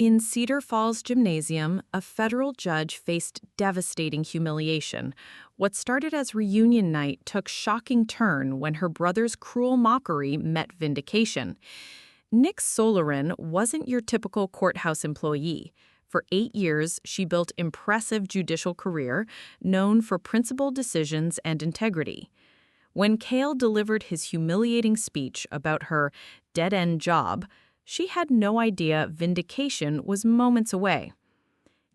In Cedar Falls Gymnasium, a federal judge faced devastating humiliation. What started as reunion night took shocking turn when her brother's cruel mockery met vindication. Nyx Solarin wasn't your typical courthouse employee. For 8 years, she built impressive judicial career, known for principled decisions and integrity. When Kael delivered his humiliating speech about her dead-end job, she had no idea vindication was moments away.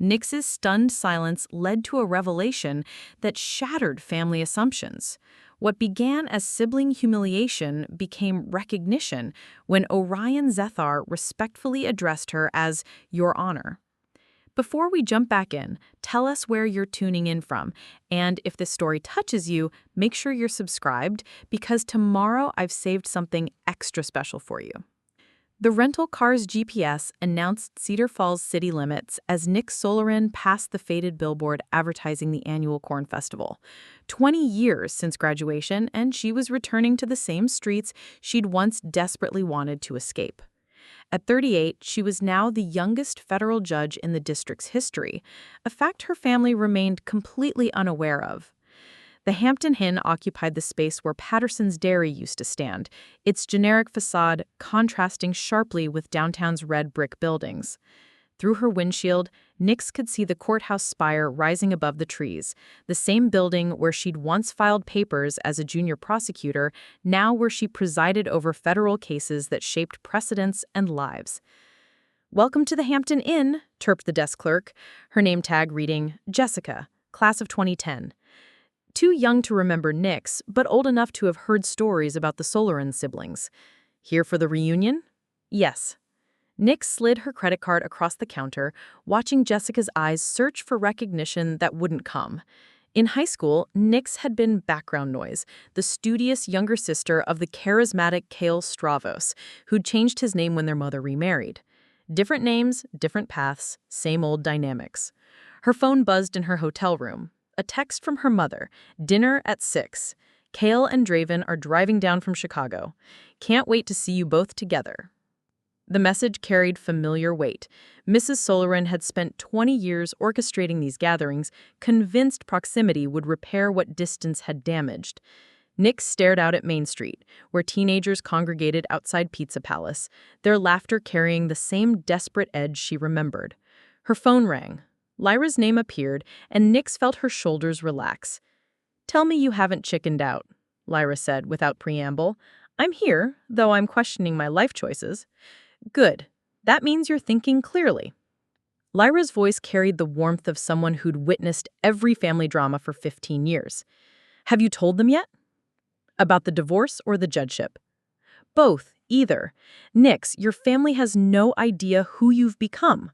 Nyx's stunned silence led to a revelation that shattered family assumptions. What began as sibling humiliation became recognition when Orion Zethar respectfully addressed her as Your Honor. Before we jump back in, tell us where you're tuning in from, and if this story touches you, make sure you're subscribed because tomorrow I've saved something extra special for you. The rental car's GPS announced Cedar Falls city limits as Nyx Solarin passed the faded billboard advertising the annual Corn Festival. 20 years since graduation, and she was returning to the same streets she'd once desperately wanted to escape. At 38, she was now the youngest federal judge in the district's history, a fact her family remained completely unaware of. The Hampton Inn occupied the space where Patterson's Dairy used to stand, its generic facade contrasting sharply with downtown's red brick buildings. Through her windshield, Nyx could see the courthouse spire rising above the trees, the same building where she'd once filed papers as a junior prosecutor, now where she presided over federal cases that shaped precedents and lives. "Welcome to the Hampton Inn," chirped the desk clerk, her name tag reading, Jessica, class of 2010. Too young to remember Nyx, but old enough to have heard stories about the Solarin siblings. Here for the reunion? Yes. Nyx slid her credit card across the counter, watching Jessica's eyes search for recognition that wouldn't come. In high school, Nyx had been background noise, the studious younger sister of the charismatic Kael Stravos, who'd changed his name when their mother remarried. Different names, different paths, same old dynamics. Her phone buzzed in her hotel room. A text from her mother. Dinner at 6. Kael and Draven are driving down from Chicago. Can't wait to see you both together. The message carried familiar weight. Mrs. Solarin had spent 20 years orchestrating these gatherings, convinced proximity would repair what distance had damaged. Nyx stared out at Main Street, where teenagers congregated outside Pizza Palace, their laughter carrying the same desperate edge she remembered. Her phone rang. Lyra's name appeared, and Nyx felt her shoulders relax. "Tell me you haven't chickened out," Lyra said without preamble. "I'm here, though I'm questioning my life choices." "Good. That means you're thinking clearly." Lyra's voice carried the warmth of someone who'd witnessed every family drama for 15 years. "Have you told them yet?" "About the divorce or the judgeship?" "Both, either. Nyx, your family has no idea who you've become."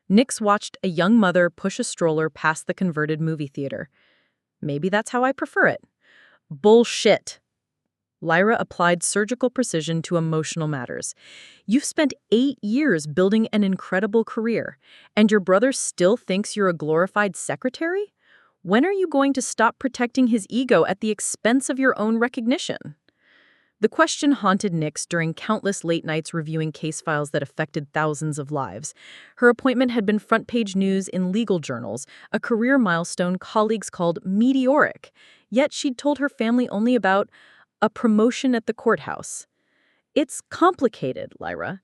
Nyx watched a young mother push a stroller past the converted movie theater. "Maybe that's how I prefer it." "Bullshit." Lyra applied surgical precision to emotional matters. "You've spent 8 years building an incredible career, and your brother still thinks you're a glorified secretary? When are you going to stop protecting his ego at the expense of your own recognition?" The question haunted Nyx during countless late nights reviewing case files that affected thousands of lives. Her appointment had been front-page news in legal journals, a career milestone colleagues called meteoric. Yet she'd told her family only about a promotion at the courthouse. "It's complicated, Lyra."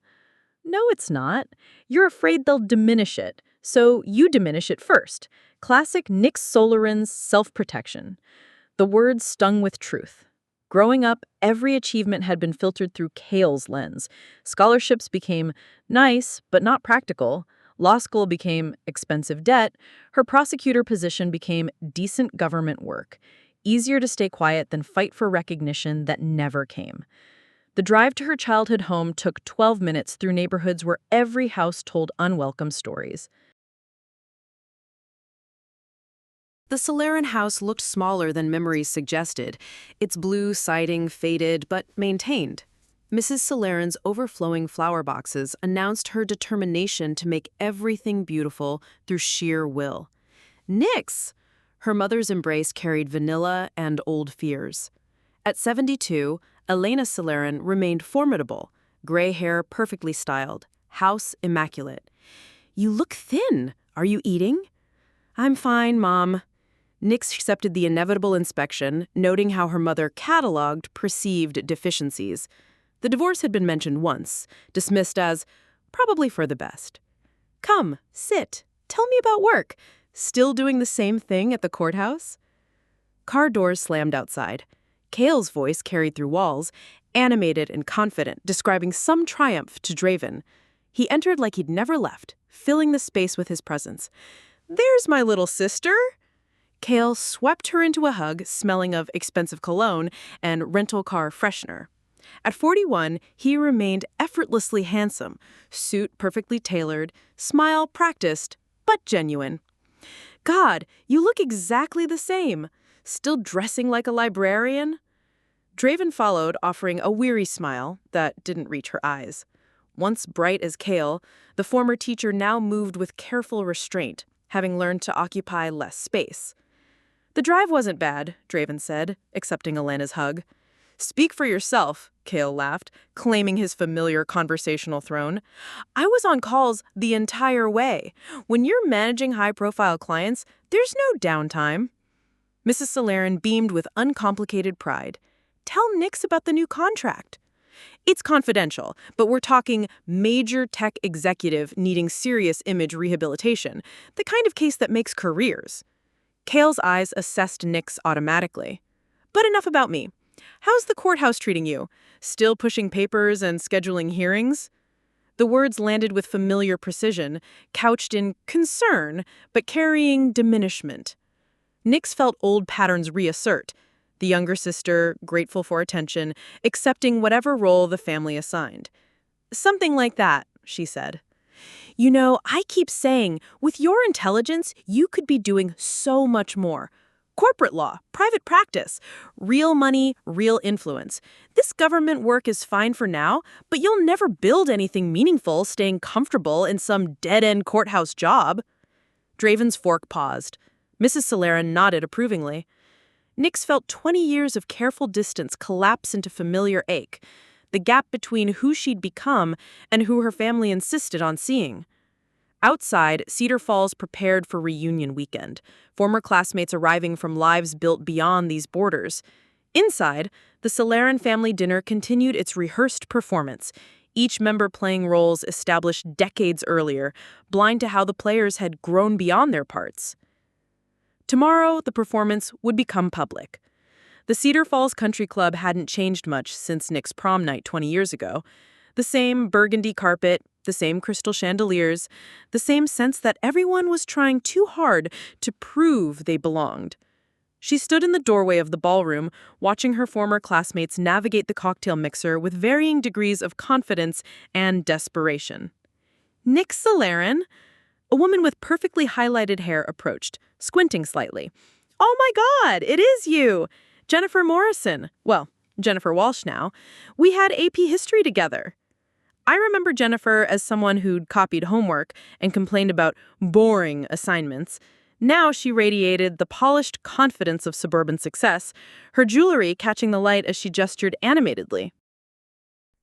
"No, it's not. You're afraid they'll diminish it, so you diminish it first." Classic Nyx Solarin's self-protection. The words stung with truth. Growing up, every achievement had been filtered through Kael's lens. Scholarships became nice, but not practical. Law school became expensive debt. Her prosecutor position became decent government work. Easier to stay quiet than fight for recognition that never came. The drive to her childhood home took 12 minutes through neighborhoods where every house told unwelcome stories. The Solarin house looked smaller than memories suggested, its blue siding faded but maintained. Mrs. Solarin's overflowing flower boxes announced her determination to make everything beautiful through sheer will. "Nyx!" Her mother's embrace carried vanilla and old fears. At 72, Elena Solarin remained formidable, gray hair perfectly styled, House immaculate. "You look thin. Are you eating?" "I'm fine, Mom." Nyx accepted the inevitable inspection, noting how her mother cataloged perceived deficiencies. The divorce had been mentioned once, dismissed as probably for the best. "Come, sit. Tell me about work. Still doing the same thing at the courthouse?" Car doors slammed outside. Kael's voice carried through walls, animated and confident, describing some triumph to Draven. He entered like he'd never left, filling the space with his presence. "There's my little sister." Kael swept her into a hug, smelling of expensive cologne and rental car freshener. At 41, he remained effortlessly handsome, suit perfectly tailored, smile practiced, but genuine. "God, you look exactly the same. Still dressing like a librarian?" Draven followed, offering a weary smile that didn't reach her eyes. Once bright as Kael, the former teacher now moved with careful restraint, having learned to occupy less space. "The drive wasn't bad," Draven said, accepting Elena's hug. "Speak for yourself," Kael laughed, claiming his familiar conversational throne. "I was on calls the entire way. When you're managing high-profile clients, there's no downtime." Mrs. Solarin beamed with uncomplicated pride. "Tell Nyx about the new contract." "It's confidential, but we're talking major tech executive needing serious image rehabilitation, the kind of case that makes careers." Kael's eyes assessed Nyx automatically. "But enough about me. How's the courthouse treating you? Still pushing papers and scheduling hearings?" The words landed with familiar precision, couched in concern, but carrying diminishment. Nyx felt old patterns reassert, the younger sister, grateful for attention, accepting whatever role the family assigned. "Something like that," she said. "You know, I keep saying, with your intelligence, you could be doing so much more. Corporate law, private practice, real money, real influence. This government work is fine for now, but you'll never build anything meaningful staying comfortable in some dead-end courthouse job." Draven's fork paused. Mrs. Solarin nodded approvingly. Nyx felt 20 years of careful distance collapse into familiar ache, the gap between who she'd become and who her family insisted on seeing. Outside, Cedar Falls prepared for reunion weekend, former classmates arriving from lives built beyond these borders. Inside, the Solarin family dinner continued its rehearsed performance, each member playing roles established decades earlier, blind to how the players had grown beyond their parts. Tomorrow, the performance would become public. The Cedar Falls Country Club hadn't changed much since Nick's prom night 20 years ago. The same burgundy carpet, the same crystal chandeliers, the same sense that everyone was trying too hard to prove they belonged. She stood in the doorway of the ballroom, watching her former classmates navigate the cocktail mixer with varying degrees of confidence and desperation. "Nyx Solarin?" A woman with perfectly highlighted hair approached, squinting slightly. "Oh my God, it is you! Jennifer Morrison. Well, Jennifer Walsh now. We had AP history together." I remember Jennifer as someone who'd copied homework and complained about boring assignments. Now she radiated the polished confidence of suburban success, her jewelry catching the light as she gestured animatedly.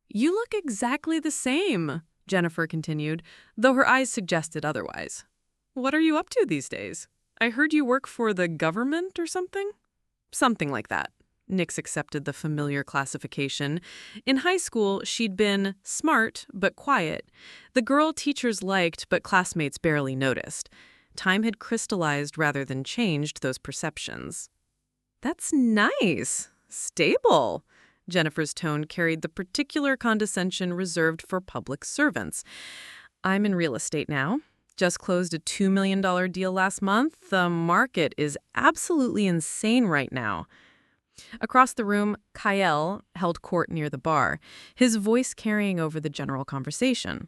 "You look exactly the same," Jennifer continued, though her eyes suggested otherwise. "What are you up to these days? I heard you work for the government or something?" "Something like that." Nyx accepted the familiar classification. In high school, she'd been smart but quiet, the girl teachers liked but classmates barely noticed. Time had crystallized rather than changed those perceptions. "That's nice. Stable." Jennifer's tone carried the particular condescension reserved for public servants. "I'm in real estate now. Just closed a $2 million deal last month. The market is absolutely insane right now." Across the room, Kael held court near the bar, his voice carrying over the general conversation.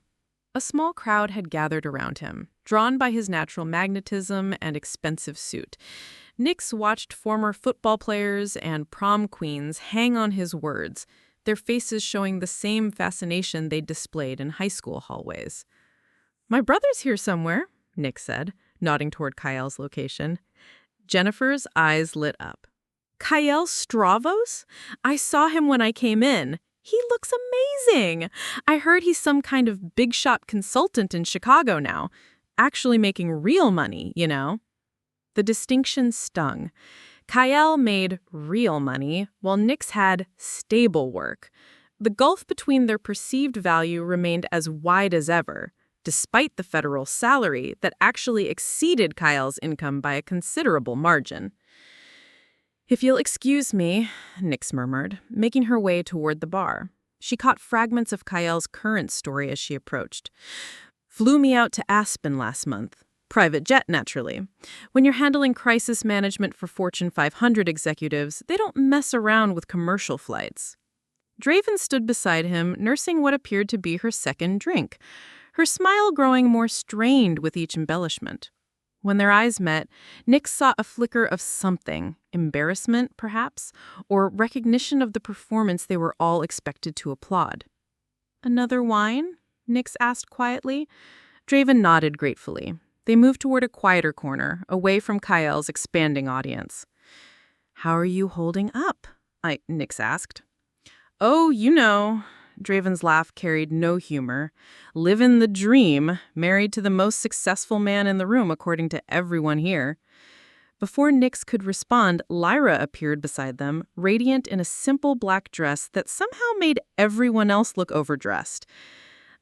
A small crowd had gathered around him, drawn by his natural magnetism and expensive suit. Nyx watched former football players and prom queens hang on his words, their faces showing the same fascination they'd displayed in high school hallways. "My brother's here somewhere," Nyx said, nodding toward Kael's location. Jennifer's eyes lit up. "Kael Stravos? I saw him when I came in. He looks amazing. I heard he's some kind of big-shot consultant in Chicago now, actually making real money, you know? The distinction stung. Kael made real money, while Nyx had stable work. The gulf between their perceived value remained as wide as ever, despite the federal salary that actually exceeded Kael's income by a considerable margin. "If you'll excuse me," Nyx murmured, making her way toward the bar. She caught fragments of Kael's current story as she approached. "Flew me out to Aspen last month. Private jet, naturally. When you're handling crisis management for Fortune 500 executives, they don't mess around with commercial flights." Draven stood beside him, nursing what appeared to be her second drink, her smile growing more strained with each embellishment. When their eyes met, Nyx saw a flicker of something, embarrassment, perhaps, or recognition of the performance they were all expected to applaud. "Another wine?" Nyx asked quietly. Draven nodded gratefully. They moved toward a quieter corner, away from Kael's expanding audience. "How are you holding up?" Nyx asked. "Oh, you know." Draven's laugh carried no humor. "Livin' the dream, married to the most successful man in the room, according to everyone here." Before Nyx could respond, Lyra appeared beside them, radiant in a simple black dress that somehow made everyone else look overdressed.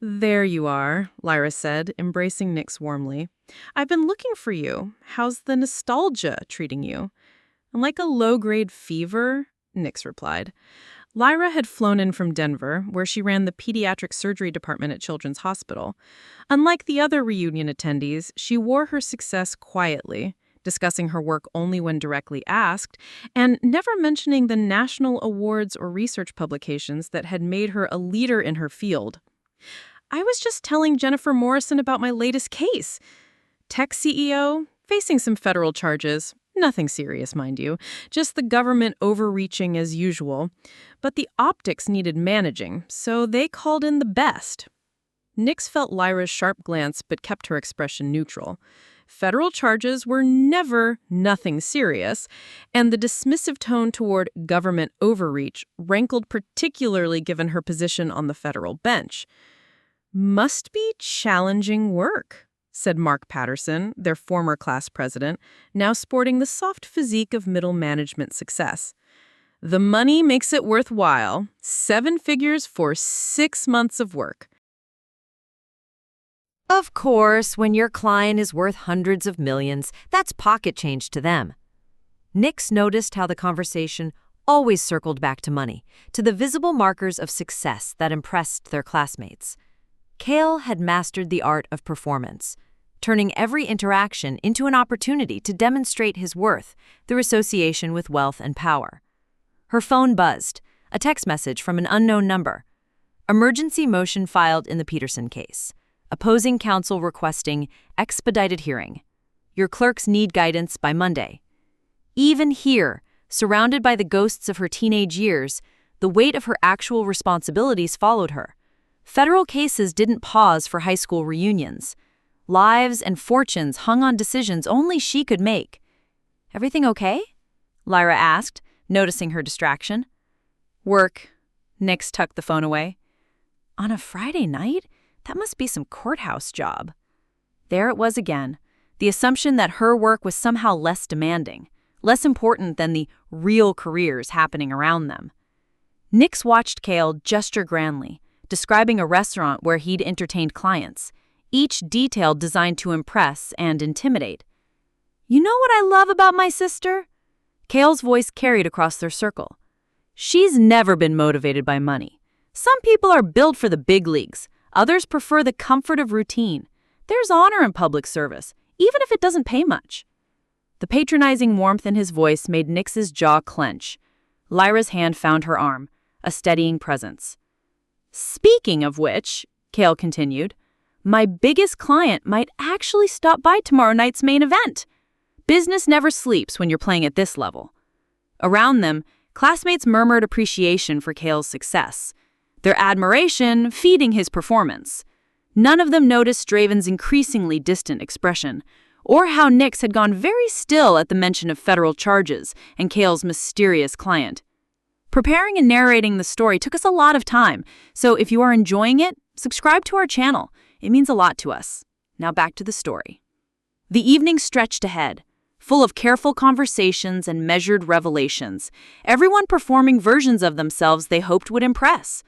"There you are," Lyra said, embracing Nyx warmly. "I've been looking for you. How's the nostalgia treating you?" "Like a low-grade fever," Nyx replied. Lyra had flown in from Denver, where she ran the pediatric surgery department at Children's Hospital. Unlike the other reunion attendees, she wore her success quietly, discussing her work only when directly asked, and never mentioning the national awards or research publications that had made her a leader in her field. "I was just telling Jennifer Morrison about my latest case. Tech CEO, facing some federal charges. Nothing serious, mind you, just the government overreaching as usual. But the optics needed managing, so they called in the best." Nyx felt Lyra's sharp glance but kept her expression neutral. Federal charges were never nothing serious, and the dismissive tone toward government overreach rankled particularly given her position on the federal bench. "Must be challenging work," said Mark Patterson, their former class president, now sporting the soft physique of middle management success. "The money makes it worthwhile. 7 figures for 6 months of work." Of course, when your client is worth hundreds of millions, that's pocket change to them. Nyx noticed how the conversation always circled back to money, to the visible markers of success that impressed their classmates. Kael had mastered the art of performance, turning every interaction into an opportunity to demonstrate his worth through association with wealth and power. Her phone buzzed, a text message from an unknown number. Emergency motion filed in the Peterson case. Opposing counsel requesting expedited hearing. Your clerks need guidance by Monday. Even here, surrounded by the ghosts of her teenage years, the weight of her actual responsibilities followed her. Federal cases didn't pause for high school reunions. Lives and fortunes hung on decisions only she could make. "Everything okay?" Lyra asked, noticing her distraction. "Work." Nyx tucked the phone away. "On a Friday night? That must be some courthouse job." There it was again, the assumption that her work was somehow less demanding, less important than the real careers happening around them. Nyx watched Kael gesture grandly, describing a restaurant where he'd entertained clients, each detail designed to impress and intimidate. "You know what I love about my sister?" Kael's voice carried across their circle. "She's never been motivated by money. Some people are built for the big leagues. Others prefer the comfort of routine. There's honor in public service, even if it doesn't pay much." The patronizing warmth in his voice made Nyx's jaw clench. Lyra's hand found her arm, a steadying presence. "Speaking of which," Kael continued, "my biggest client might actually stop by tomorrow night's main event. Business never sleeps when you're playing at this level." Around them, classmates murmured appreciation for Kael's success, their admiration feeding his performance. None of them noticed Draven's increasingly distant expression, or how Nyx had gone very still at the mention of federal charges and Kael's mysterious client. Preparing and narrating the story took us a lot of time, so if you are enjoying it, subscribe to our channel. It means a lot to us. Now back to the story. The evening stretched ahead, full of careful conversations and measured revelations, everyone performing versions of themselves they hoped would impress.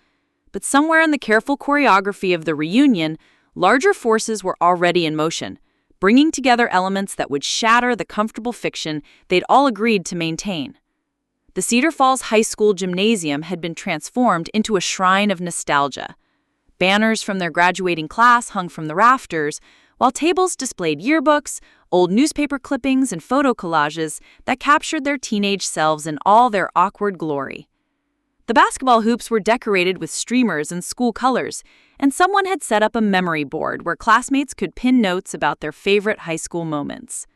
But somewhere in the careful choreography of the reunion, larger forces were already in motion, bringing together elements that would shatter the comfortable fiction they'd all agreed to maintain. The Cedar Falls High School gymnasium had been transformed into a shrine of nostalgia. Banners from their graduating class hung from the rafters, while tables displayed yearbooks, old newspaper clippings, and photo collages that captured their teenage selves in all their awkward glory. The basketball hoops were decorated with streamers and school colors, and someone had set up a memory board where classmates could pin notes about their favorite high school moments.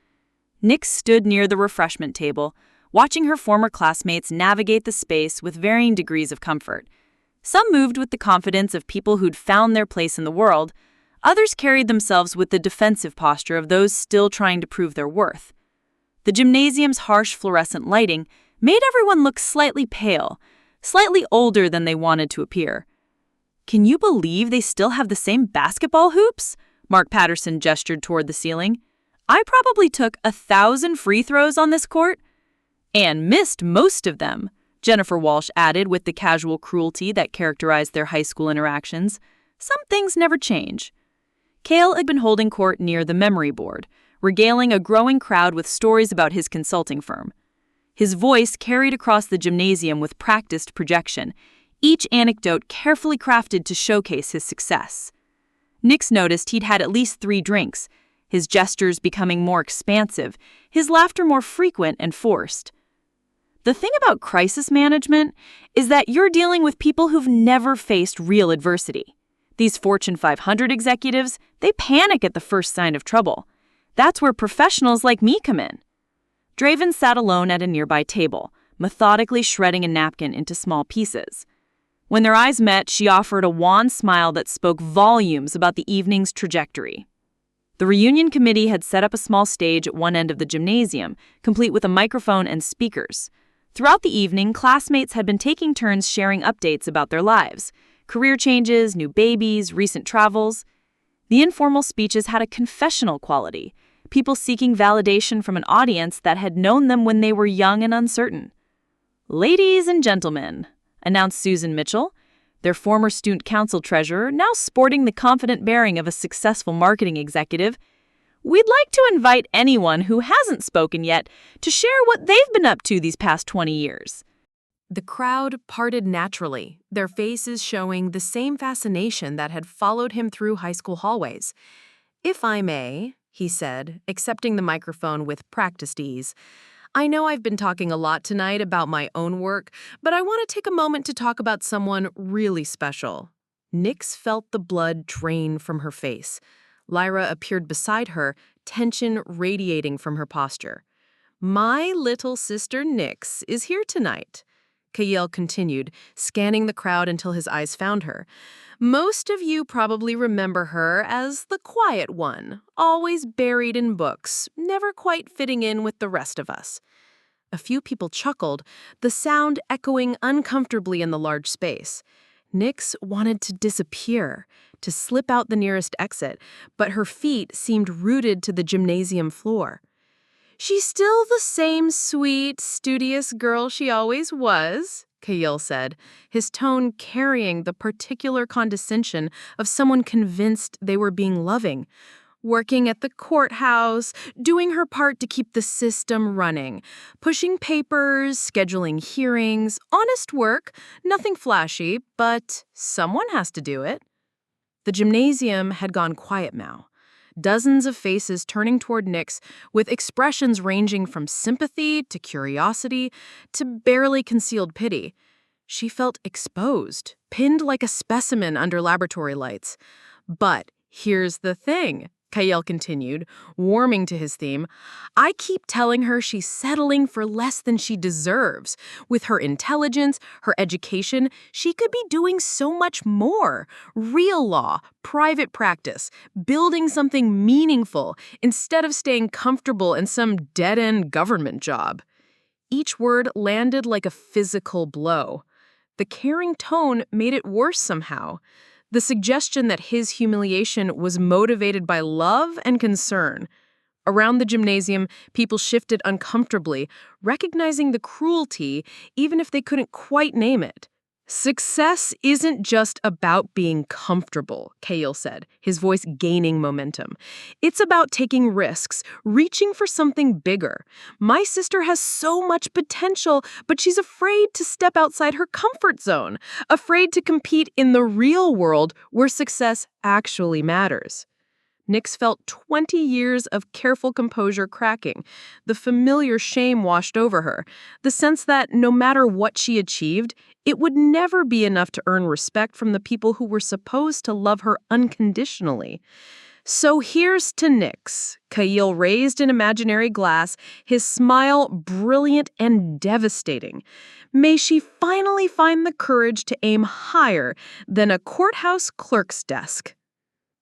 Nyx stood near the refreshment table, watching her former classmates navigate the space with varying degrees of comfort. Some moved with the confidence of people who'd found their place in the world. Others carried themselves with the defensive posture of those still trying to prove their worth. The gymnasium's harsh fluorescent lighting made everyone look slightly pale, slightly older than they wanted to appear. "Can you believe they still have the same basketball hoops?" Mark Patterson gestured toward the ceiling. "I probably took 1,000 free throws on this court." "And missed most of them," Jennifer Walsh added with the casual cruelty that characterized their high school interactions. "Some things never change." Kael had been holding court near the memory board, regaling a growing crowd with stories about his consulting firm. His voice carried across the gymnasium with practiced projection, each anecdote carefully crafted to showcase his success. Nyx noticed he'd had at least 3 drinks, his gestures becoming more expansive, his laughter more frequent and forced. The thing about crisis management is that you're dealing with people who've never faced real adversity. These Fortune 500 executives, they panic at the first sign of trouble. That's where professionals like me come in. Draven sat alone at a nearby table, methodically shredding a napkin into small pieces. When their eyes met, she offered a wan smile that spoke volumes about the evening's trajectory. The reunion committee had set up a small stage at one end of the gymnasium, complete with a microphone and speakers. Throughout the evening, classmates had been taking turns sharing updates about their lives, career changes, new babies, recent travels. The informal speeches had a confessional quality, people seeking validation from an audience that had known them when they were young and uncertain. "Ladies and gentlemen," announced Susan Mitchell, their former student council treasurer, now sporting the confident bearing of a successful marketing executive, "we'd like to invite anyone who hasn't spoken yet to share what they've been up to these past 20 years. The crowd parted naturally, their faces showing the same fascination that had followed him through high school hallways. "If I may," he said, accepting the microphone with practiced ease, "I know I've been talking a lot tonight about my own work, but I want to take a moment to talk about someone really special." Nyx felt the blood drain from her face. Lyra appeared beside her, tension radiating from her posture. "My little sister Nyx is here tonight," Kael continued, scanning the crowd until his eyes found her. "Most of you probably remember her as the quiet one, always buried in books, never quite fitting in with the rest of us." A few people chuckled, the sound echoing uncomfortably in the large space. Nyx wanted to disappear, to slip out the nearest exit, but her feet seemed rooted to the gymnasium floor. "She's still the same sweet, studious girl she always was," Kael said, his tone carrying the particular condescension of someone convinced they were being loving. "Working at the courthouse, doing her part to keep the system running, pushing papers, scheduling hearings, honest work, nothing flashy, but someone has to do it." The gymnasium had gone quiet now. Dozens of faces turning toward Nyx with expressions ranging from sympathy to curiosity to barely concealed pity. She felt exposed, pinned like a specimen under laboratory lights. "But here's the thing," Kael continued, warming to his theme. "I keep telling her she's settling for less than she deserves. With her intelligence, her education, she could be doing so much more. Real law, private practice, building something meaningful instead of staying comfortable in some dead-end government job." Each word landed like a physical blow. The caring tone made it worse somehow. The suggestion that his humiliation was motivated by love and concern. Around the gymnasium, people shifted uncomfortably, recognizing the cruelty even if they couldn't quite name it. Success isn't just about being comfortable, Kael said, his voice gaining momentum. It's about taking risks, reaching for something bigger. My sister has so much potential, but she's afraid to step outside her comfort zone, afraid to compete in the real world where success actually matters. Nyx felt 20 years of careful composure cracking. The familiar shame washed over her, the sense that no matter what she achieved, it would never be enough to earn respect from the people who were supposed to love her unconditionally. So here's to Nyx. Kael raised an imaginary glass, his smile brilliant and devastating. May she finally find the courage to aim higher than a courthouse clerk's desk.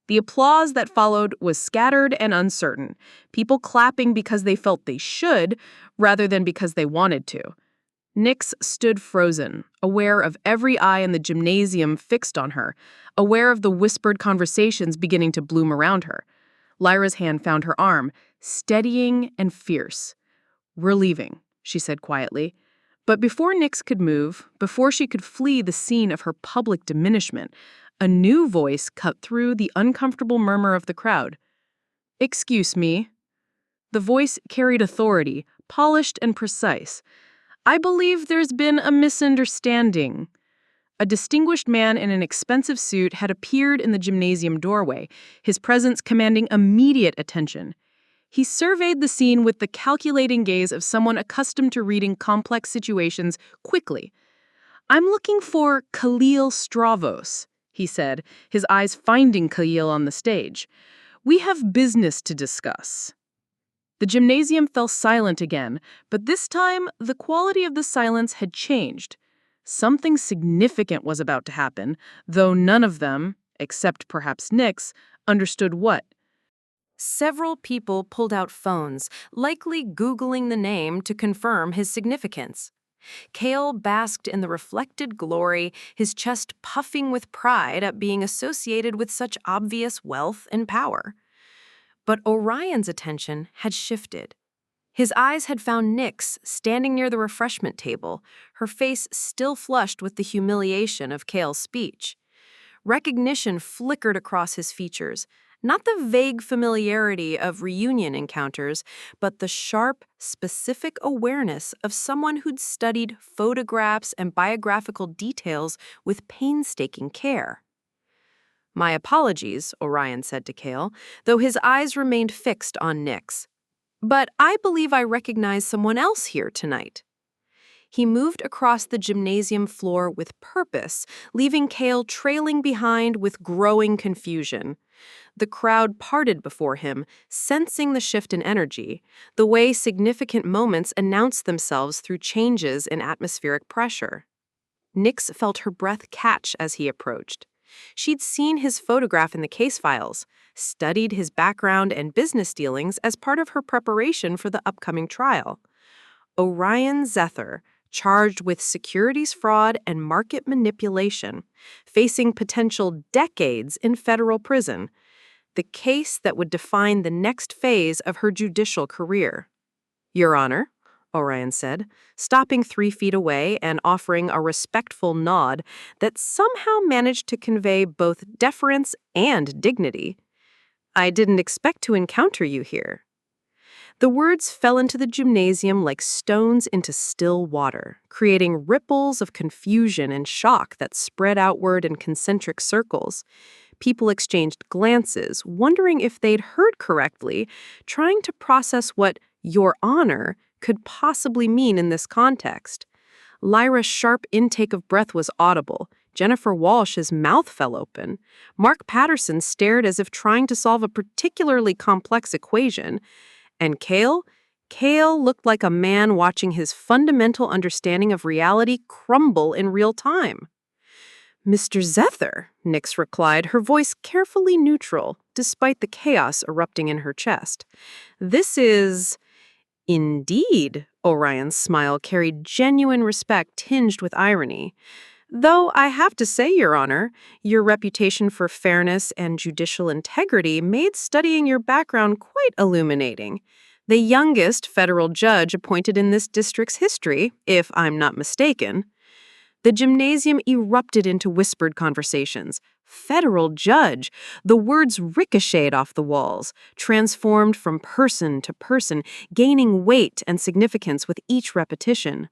The applause that followed was scattered and uncertain, people clapping because they felt they should, rather than because they wanted to. Nyx stood frozen, aware of every eye in the gymnasium fixed on her, aware of the whispered conversations beginning to bloom around her. Lyra's hand found her arm, steadying and fierce. "We're leaving," she said quietly. But before Nyx could move, before she could flee the scene of her public diminishment, a new voice cut through the uncomfortable murmur of the crowd. "Excuse me." The voice carried authority, polished and precise. "I believe there's been a misunderstanding." A distinguished man in an expensive suit had appeared in the gymnasium doorway, his presence commanding immediate attention. He surveyed the scene with the calculating gaze of someone accustomed to reading complex situations quickly. "I'm looking for Kael Stravos," he said, his eyes finding Kael on the stage. "We have business to discuss." The gymnasium fell silent again, but this time the quality of the silence had changed. Something significant was about to happen, though none of them, except perhaps Nyx, understood what. Several people pulled out phones, likely Googling the name to confirm his significance. Kael basked in the reflected glory, his chest puffing with pride at being associated with such obvious wealth and power. But Orion's attention had shifted. His eyes had found Nyx standing near the refreshment table, her face still flushed with the humiliation of Kael's speech. Recognition flickered across his features, not the vague familiarity of reunion encounters, but the sharp, specific awareness of someone who'd studied photographs and biographical details with painstaking care. "My apologies," Orion said to Kael, though his eyes remained fixed on Nyx. "But I believe I recognize someone else here tonight." He moved across the gymnasium floor with purpose, leaving Kael trailing behind with growing confusion. The crowd parted before him, sensing the shift in energy, the way significant moments announce themselves through changes in atmospheric pressure. Nyx felt her breath catch as he approached. She'd seen his photograph in the case files, studied his background and business dealings as part of her preparation for the upcoming trial. Orion Zethar, charged with securities fraud and market manipulation, facing potential decades in federal prison, the case that would define the next phase of her judicial career. "Your Honor," Orion said, stopping 3 feet away and offering a respectful nod that somehow managed to convey both deference and dignity. "I didn't expect to encounter you here." The words fell into the gymnasium like stones into still water, creating ripples of confusion and shock that spread outward in concentric circles. People exchanged glances, wondering if they'd heard correctly, trying to process what "Your Honor" could possibly mean in this context. Lyra's sharp intake of breath was audible. Jennifer Walsh's mouth fell open. Mark Patterson stared as if trying to solve a particularly complex equation. And Kael looked like a man watching his fundamental understanding of reality crumble in real time. "Mr. Zethar," Nyx replied, her voice carefully neutral, despite the chaos erupting in her chest. "This is..." "Indeed," Orion's smile carried genuine respect tinged with irony. Though I have to say, Your Honor, your reputation for fairness and judicial integrity made studying your background quite illuminating. The youngest federal judge appointed in this district's history, if I'm not mistaken. The gymnasium erupted into whispered conversations. Federal judge! The words ricocheted off the walls, transformed from person to person, gaining weight and significance with each repetition.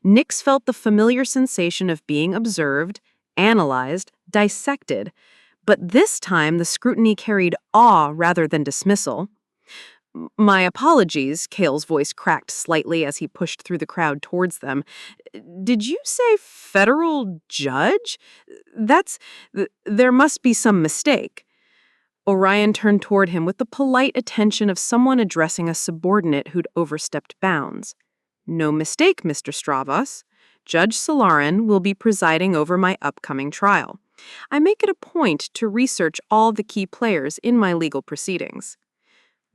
Nyx felt the familiar sensation of being observed, analyzed, dissected. But this time the scrutiny carried awe rather than dismissal. My apologies, Kael's voice cracked slightly as he pushed through the crowd towards them. Did you say federal judge? There must be some mistake. Orion turned toward him with the polite attention of someone addressing a subordinate who'd overstepped bounds. No mistake, Mr. Stravos. Judge Solarin will be presiding over my upcoming trial. I make it a point to research all the key players in my legal proceedings.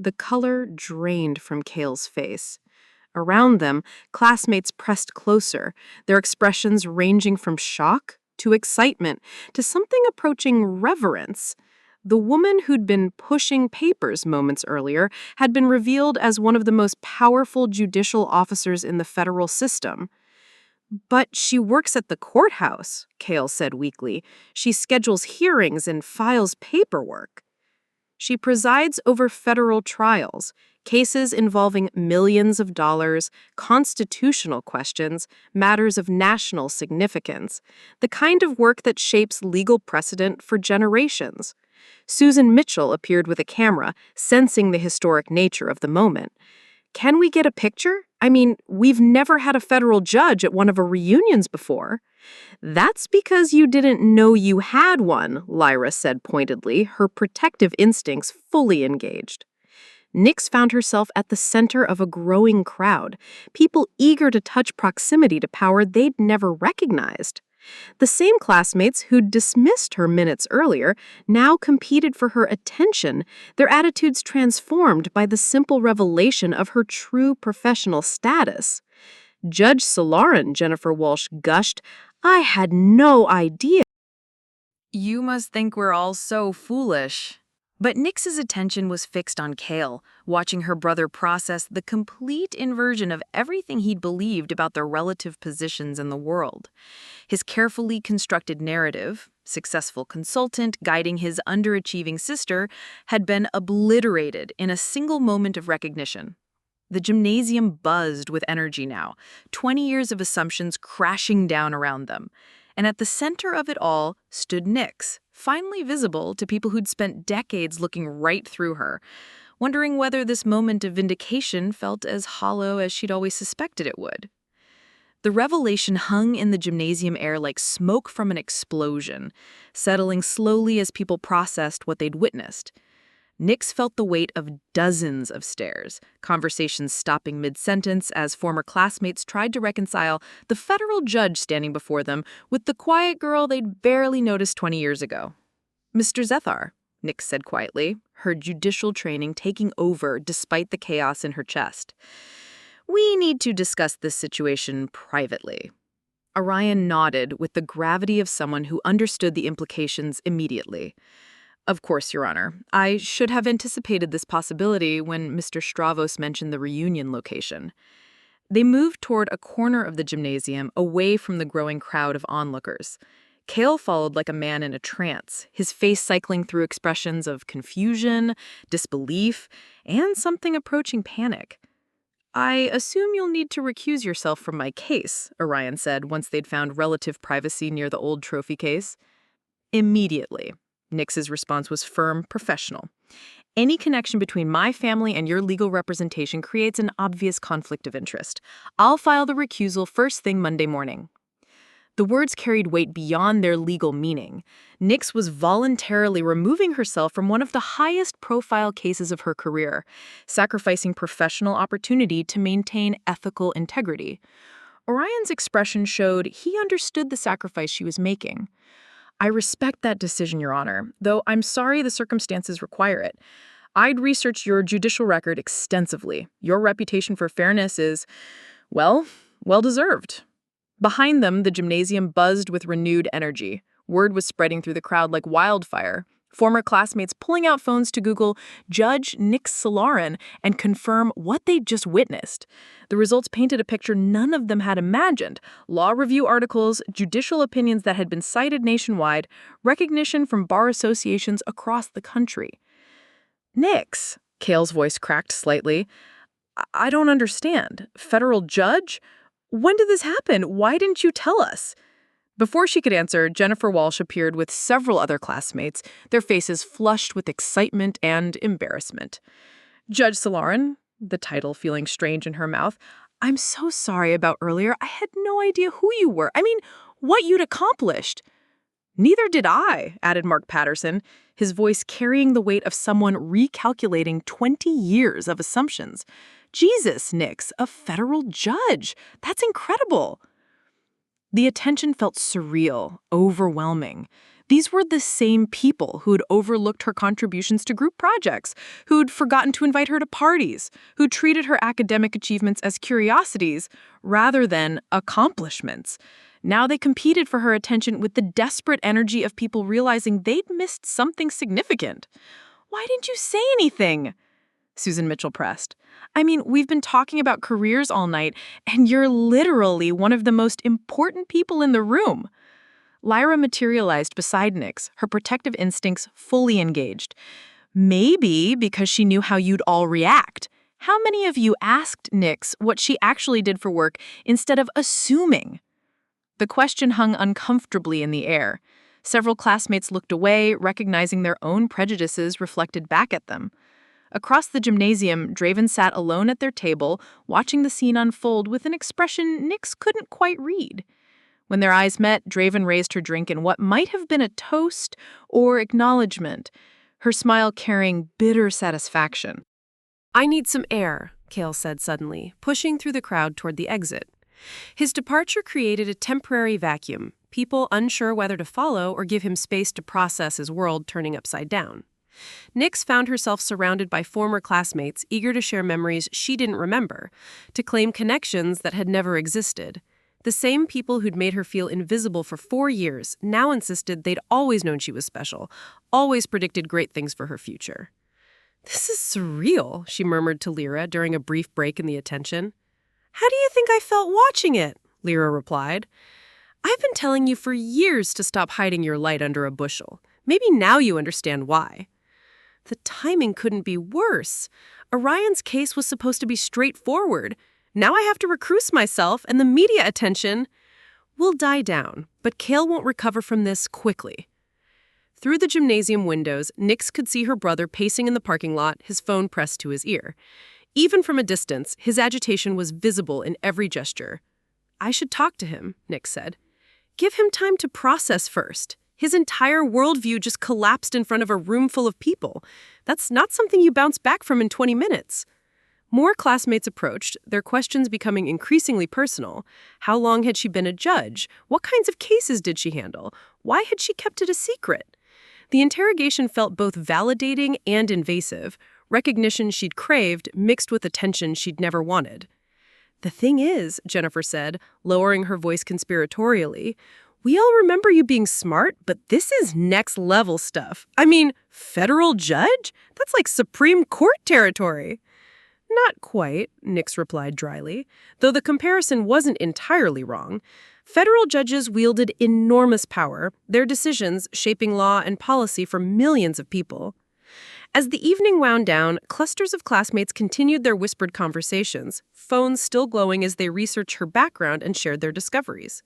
The color drained from Kael's face. Around them, classmates pressed closer, their expressions ranging from shock to excitement to something approaching reverence. The woman who'd been pushing papers moments earlier had been revealed as one of the most powerful judicial officers in the federal system. But she works at the courthouse, Kael said weakly. She schedules hearings and files paperwork. She presides over federal trials, cases involving millions of dollars, constitutional questions, matters of national significance, the kind of work that shapes legal precedent for generations. Susan Mitchell appeared with a camera, sensing the historic nature of the moment. Can we get a picture? I mean, we've never had a federal judge at one of our reunions before. That's because you didn't know you had one, Lyra said pointedly, her protective instincts fully engaged. Nyx found herself at the center of a growing crowd, people eager to touch proximity to power they'd never recognized. The same classmates who'd dismissed her minutes earlier now competed for her attention, their attitudes transformed by the simple revelation of her true professional status. Judge Solarin, Jennifer Walsh gushed, I had no idea. You must think we're all so foolish. But Nyx's attention was fixed on Kael, watching her brother process the complete inversion of everything he'd believed about their relative positions in the world. His carefully constructed narrative, successful consultant guiding his underachieving sister, had been obliterated in a single moment of recognition. The gymnasium buzzed with energy now, 20 years of assumptions crashing down around them. And at the center of it all stood Nyx, finally visible to people who'd spent decades looking right through her, wondering whether this moment of vindication felt as hollow as she'd always suspected it would. The revelation hung in the gymnasium air like smoke from an explosion, settling slowly as people processed what they'd witnessed. Nyx felt the weight of dozens of stares, conversations stopping mid-sentence as former classmates tried to reconcile the federal judge standing before them with the quiet girl they'd barely noticed 20 years ago. Mr. Zethar, Nyx said quietly, her judicial training taking over despite the chaos in her chest. We need to discuss this situation privately. Orion nodded with the gravity of someone who understood the implications immediately. Of course, Your Honor. I should have anticipated this possibility when Mr. Stravos mentioned the reunion location. They moved toward a corner of the gymnasium, away from the growing crowd of onlookers. Kael followed like a man in a trance, his face cycling through expressions of confusion, disbelief, and something approaching panic. I assume you'll need to recuse yourself from my case, Orion said once they'd found relative privacy near the old trophy case. Immediately. Nyx's response was firm, professional. Any connection between my family and your legal representation creates an obvious conflict of interest. I'll file the recusal first thing Monday morning. The words carried weight beyond their legal meaning. Nyx was voluntarily removing herself from one of the highest-profile cases of her career, sacrificing professional opportunity to maintain ethical integrity. Orion's expression showed he understood the sacrifice she was making. I respect that decision, Your Honor, though I'm sorry the circumstances require it. I'd researched your judicial record extensively. Your reputation for fairness is, well deserved. Behind them, the gymnasium buzzed with renewed energy. Word was spreading through the crowd like wildfire. Former classmates pulling out phones to Google Judge Nyx Solarin and confirm what they'd just witnessed. The results painted a picture none of them had imagined. Law review articles, judicial opinions that had been cited nationwide, recognition from bar associations across the country. Nyx, Kael's voice cracked slightly. I don't understand. Federal judge? When did this happen? Why didn't you tell us? Before she could answer, Jennifer Walsh appeared with several other classmates, their faces flushed with excitement and embarrassment. Judge Solarin, the title feeling strange in her mouth, I'm so sorry about earlier. I had no idea who you were. I mean, what you'd accomplished. Neither did I, added Mark Patterson, his voice carrying the weight of someone recalculating 20 years of assumptions. Jesus, Nyx, a federal judge. That's incredible. The attention felt surreal, overwhelming. These were the same people who'd overlooked her contributions to group projects, who'd forgotten to invite her to parties, who treated her academic achievements as curiosities rather than accomplishments. Now they competed for her attention with the desperate energy of people realizing they'd missed something significant. Why didn't you say anything? Susan Mitchell pressed. I mean, we've been talking about careers all night, and you're literally one of the most important people in the room. Lyra materialized beside Nyx, her protective instincts fully engaged. Maybe because she knew how you'd all react. How many of you asked Nyx what she actually did for work instead of assuming? The question hung uncomfortably in the air. Several classmates looked away, recognizing their own prejudices reflected back at them. Across the gymnasium, Draven sat alone at their table, watching the scene unfold with an expression Nyx couldn't quite read. When their eyes met, Draven raised her drink in what might have been a toast or acknowledgement, her smile carrying bitter satisfaction. I need some air, Kael said suddenly, pushing through the crowd toward the exit. His departure created a temporary vacuum, people unsure whether to follow or give him space to process his world turning upside down. Nyx found herself surrounded by former classmates eager to share memories she didn't remember, to claim connections that had never existed. The same people who'd made her feel invisible for 4 years now insisted they'd always known she was special, always predicted great things for her future. This is surreal, she murmured to Lyra during a brief break in the attention. How do you think I felt watching it? Lyra replied. I've been telling you for years to stop hiding your light under a bushel. Maybe now you understand why. The timing couldn't be worse. Orion's case was supposed to be straightforward. Now I have to recluse myself, and the media attention will die down, but Kael won't recover from this quickly. Through the gymnasium windows, Nyx could see her brother pacing in the parking lot, his phone pressed to his ear. Even from a distance, his agitation was visible in every gesture. I should talk to him, Nyx said. Give him time to process first. His entire worldview just collapsed in front of a room full of people. That's not something you bounce back from in 20 minutes. More classmates approached, their questions becoming increasingly personal. How long had she been a judge? What kinds of cases did she handle? Why had she kept it a secret? The interrogation felt both validating and invasive, recognition she'd craved mixed with attention she'd never wanted. The thing is, Jennifer said, lowering her voice conspiratorially, we all remember you being smart, but this is next-level stuff. I mean, federal judge? That's like Supreme Court territory. Not quite, Nyx replied dryly, though the comparison wasn't entirely wrong. Federal judges wielded enormous power, their decisions shaping law and policy for millions of people. As the evening wound down, clusters of classmates continued their whispered conversations, phones still glowing as they researched her background and shared their discoveries.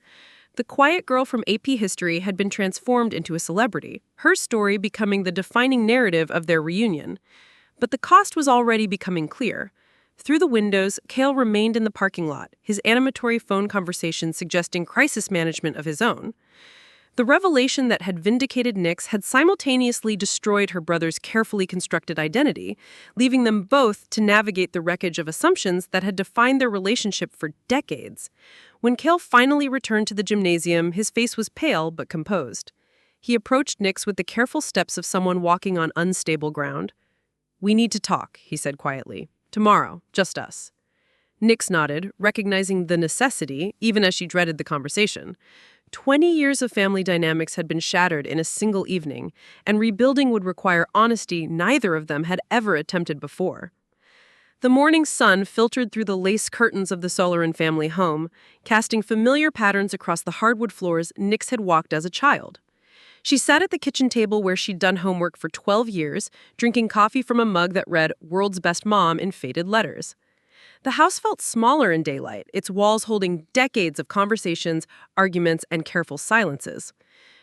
The quiet girl from AP History had been transformed into a celebrity, her story becoming the defining narrative of their reunion. But the cost was already becoming clear. Through the windows, Kael remained in the parking lot, his animatory phone conversation suggesting crisis management of his own. The revelation that had vindicated Nyx had simultaneously destroyed her brother's carefully constructed identity, leaving them both to navigate the wreckage of assumptions that had defined their relationship for decades. When Kael finally returned to the gymnasium, his face was pale but composed. He approached Nyx with the careful steps of someone walking on unstable ground. "We need to talk," he said quietly. "Tomorrow, just us." Nyx nodded, recognizing the necessity, even as she dreaded the conversation. 20 years of family dynamics had been shattered in a single evening, and rebuilding would require honesty neither of them had ever attempted before. The morning sun filtered through the lace curtains of the Solarin family home, casting familiar patterns across the hardwood floors Nyx had walked as a child. She sat at the kitchen table where she'd done homework for 12 years, drinking coffee from a mug that read "World's Best Mom" in faded letters. The house felt smaller in daylight, its walls holding decades of conversations, arguments, and careful silences.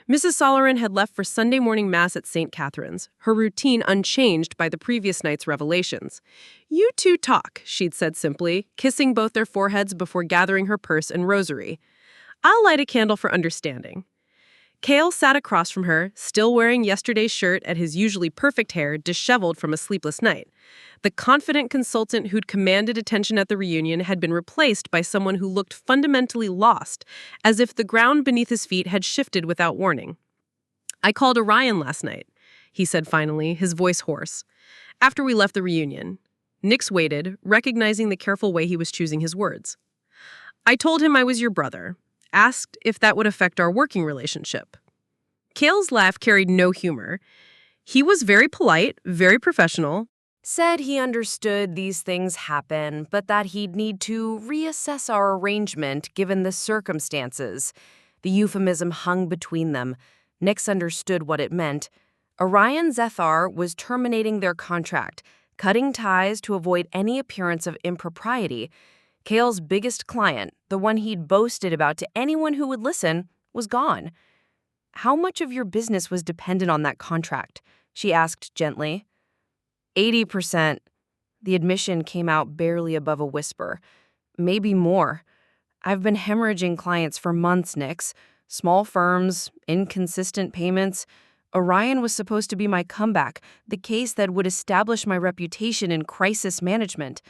Mrs. Solarin had left for Sunday morning mass at St. Catherine's, her routine unchanged by the previous night's revelations. "You two talk," she'd said simply, kissing both their foreheads before gathering her purse and rosary. "I'll light a candle for understanding." Kael sat across from her, still wearing yesterday's shirt and his usually perfect hair disheveled from a sleepless night. The confident consultant who'd commanded attention at the reunion had been replaced by someone who looked fundamentally lost, as if the ground beneath his feet had shifted without warning. "I called Orion last night," he said finally, his voice hoarse. "After we left the reunion." Nyx waited, recognizing the careful way he was choosing his words. "I told him I was your brother. Asked if that would affect our working relationship." Kael's laugh carried no humor. He was very polite, very professional. Said he understood these things happen, but that he'd need to reassess our arrangement given the circumstances. The euphemism hung between them. Nyx understood what it meant. Orion Zethar was terminating their contract, cutting ties to avoid any appearance of impropriety. Kael's biggest client, the one he'd boasted about to anyone who would listen, was gone. "How much of your business was dependent on that contract?" she asked gently. 80%. The admission came out barely above a whisper. "Maybe more. I've been hemorrhaging clients for months, Nyx. Small firms, inconsistent payments. Orion was supposed to be my comeback, the case that would establish my reputation in crisis management."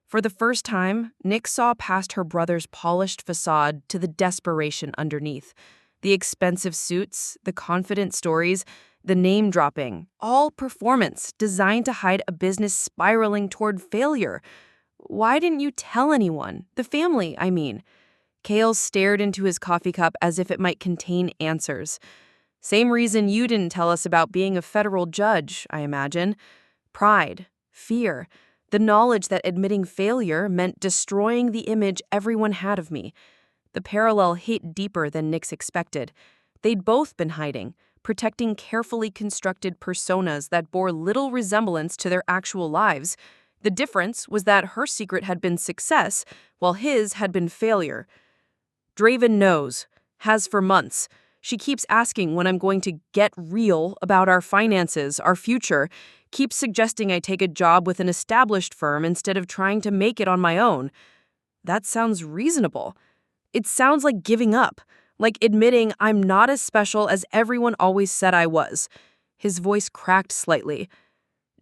For the first time, Nyx saw past her brother's polished facade to the desperation underneath. The expensive suits, the confident stories, the name-dropping, all performance designed to hide a business spiraling toward failure. "Why didn't you tell anyone? The family, I mean." Kael stared into his coffee cup as if it might contain answers. "Same reason you didn't tell us about being a federal judge, I imagine. Pride, fear. The knowledge that admitting failure meant destroying the image everyone had of me." The parallel hit deeper than Nyx expected. They'd both been hiding, protecting carefully constructed personas that bore little resemblance to their actual lives. The difference was that her secret had been success, while his had been failure. "Draven knows. Has for months. She keeps asking when I'm going to get real about our finances, our future. Keeps suggesting I take a job with an established firm instead of trying to make it on my own." That sounds reasonable. It sounds like giving up, like admitting I'm not as special as everyone always said I was. His voice cracked slightly.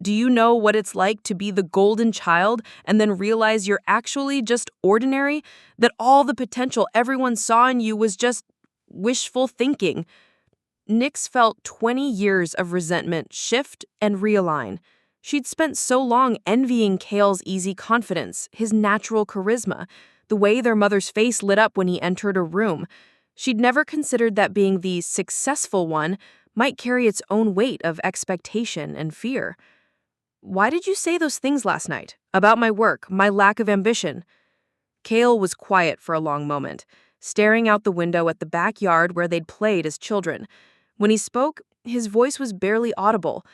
"Do you know what it's like to be the golden child and then realize you're actually just ordinary? That all the potential everyone saw in you was just wishful thinking?" Nyx felt 20 years of resentment shift and realign. She'd spent so long envying Kael's easy confidence, his natural charisma, the way their mother's face lit up when he entered a room. She'd never considered that being the successful one might carry its own weight of expectation and fear. "Why did you say those things last night? About my work, my lack of ambition?" Kael was quiet for a long moment, staring out the window at the backyard where they'd played as children. When he spoke, his voice was barely audible.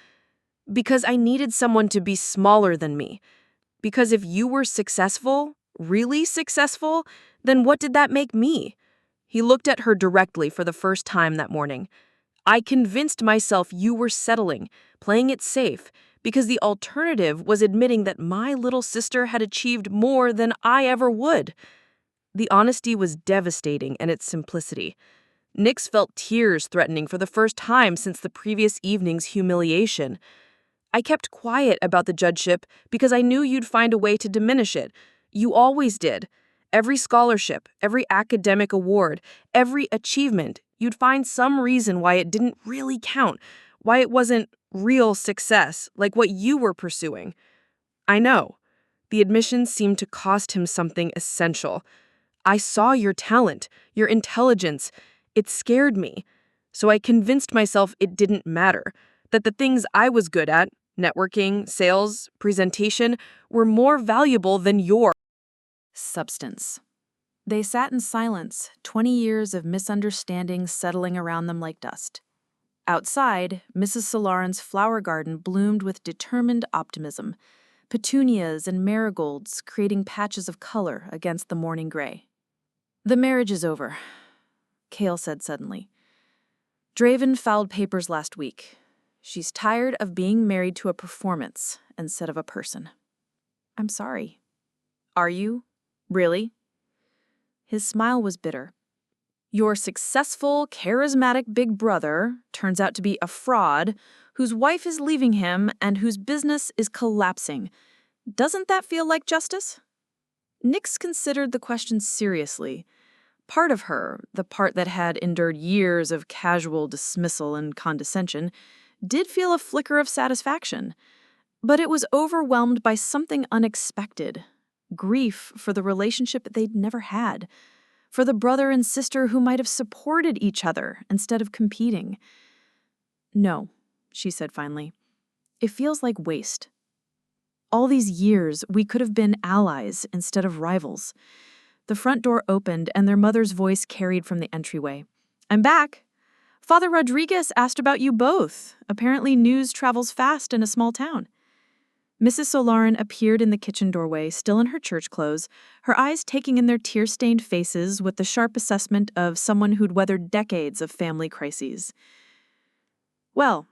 "Because I needed someone to be smaller than me. Because if you were successful, really successful, then what did that make me?" He looked at her directly for the first time that morning. "I convinced myself you were settling, playing it safe, because the alternative was admitting that my little sister had achieved more than I ever would." The honesty was devastating in its simplicity. Nyx felt tears threatening for the first time since the previous evening's humiliation. "I kept quiet about the judgeship because I knew you'd find a way to diminish it. You always did. Every scholarship, every academic award, every achievement, you'd find some reason why it didn't really count, why it wasn't real success like what you were pursuing." "I know." The admission seemed to cost him something essential. I saw your talent, your intelligence. It scared me. So I convinced myself it didn't matter, that the things I was good at, networking, sales, presentation, were more valuable than your Substance. They sat in silence, 20 years of misunderstanding settling around them like dust. Outside, Mrs. Solarin's flower garden bloomed with determined optimism, petunias and marigolds creating patches of color against the morning gray. "The marriage is over," Kael said suddenly. "Draven filed papers last week. She's tired of being married to a performance instead of a person." "I'm sorry." "Are you? Really?" His smile was bitter. "Your successful, charismatic big brother turns out to be a fraud whose wife is leaving him and whose business is collapsing. Doesn't that feel like justice?" Nyx considered the question seriously. Part of her, the part that had endured years of casual dismissal and condescension, did feel a flicker of satisfaction. But it was overwhelmed by something unexpected. Grief for the relationship they'd never had. For the brother and sister who might have supported each other instead of competing. "No," she said finally. "It feels like waste. All these years, we could have been allies instead of rivals." The front door opened and their mother's voice carried from the entryway. "I'm back. Father Rodriguez asked about you both. Apparently news travels fast in a small town." Mrs. Solarin appeared in the kitchen doorway, still in her church clothes, her eyes taking in their tear-stained faces with the sharp assessment of someone who'd weathered decades of family crises. "Well,"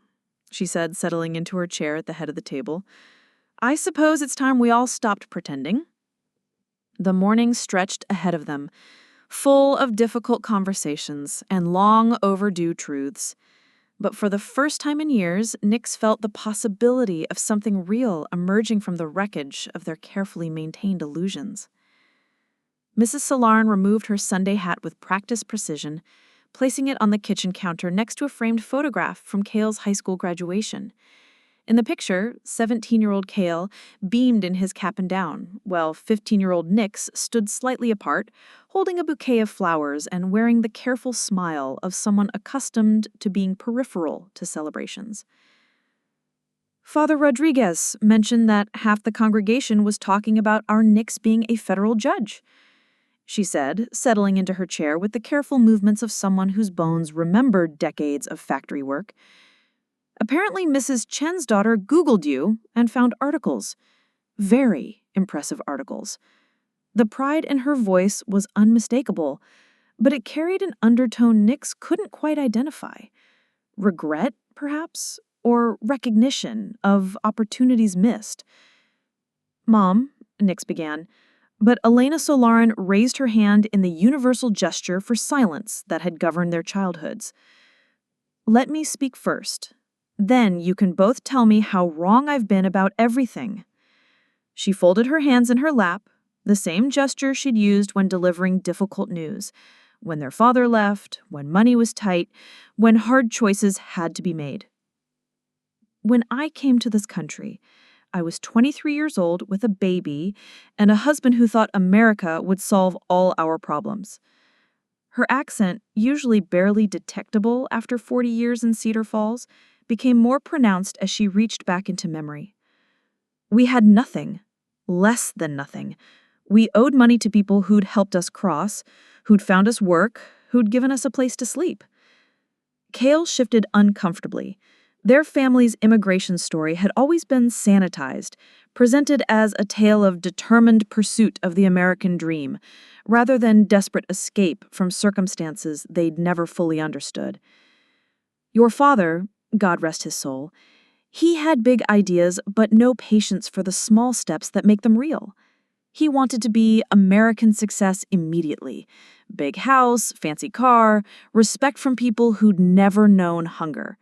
she said, settling into her chair at the head of the table, "I suppose it's time we all stopped pretending." The morning stretched ahead of them, full of difficult conversations and long overdue truths. But for the first time in years, Nyx felt the possibility of something real emerging from the wreckage of their carefully maintained illusions. Mrs. Solarin removed her Sunday hat with practiced precision, placing it on the kitchen counter next to a framed photograph from Kael's high school graduation. In the picture, 17-year-old Kael beamed in his cap and gown, while 15-year-old Nyx stood slightly apart, holding a bouquet of flowers and wearing the careful smile of someone accustomed to being peripheral to celebrations. "Father Rodriguez mentioned that half the congregation was talking about our Nyx being a federal judge," she said, settling into her chair with the careful movements of someone whose bones remembered decades of factory work. "Apparently Mrs. Chen's daughter Googled you and found articles. Very impressive articles." The pride in her voice was unmistakable, but it carried an undertone Nyx couldn't quite identify. Regret, perhaps, or recognition of opportunities missed. "Mom," Nyx began, but Elena Solarin raised her hand in the universal gesture for silence that had governed their childhoods. "Let me speak first. Then you can both tell me how wrong I've been about everything." She folded her hands in her lap, the same gesture she'd used when delivering difficult news, when their father left, when money was tight, when hard choices had to be made. "When I came to this country, I was 23 years old with a baby and a husband who thought America would solve all our problems." Her accent, usually barely detectable after 40 years in Cedar Falls, became more pronounced as she reached back into memory. "We had nothing, less than nothing. We owed money to people who'd helped us cross, who'd found us work, who'd given us a place to sleep." Kael shifted uncomfortably. Their family's immigration story had always been sanitized, presented as a tale of determined pursuit of the American dream, rather than desperate escape from circumstances they'd never fully understood. "Your father, God rest his soul, he had big ideas but no patience for the small steps that make them real. He wanted to be American success immediately. Big house, fancy car, respect from people who'd never known hunger."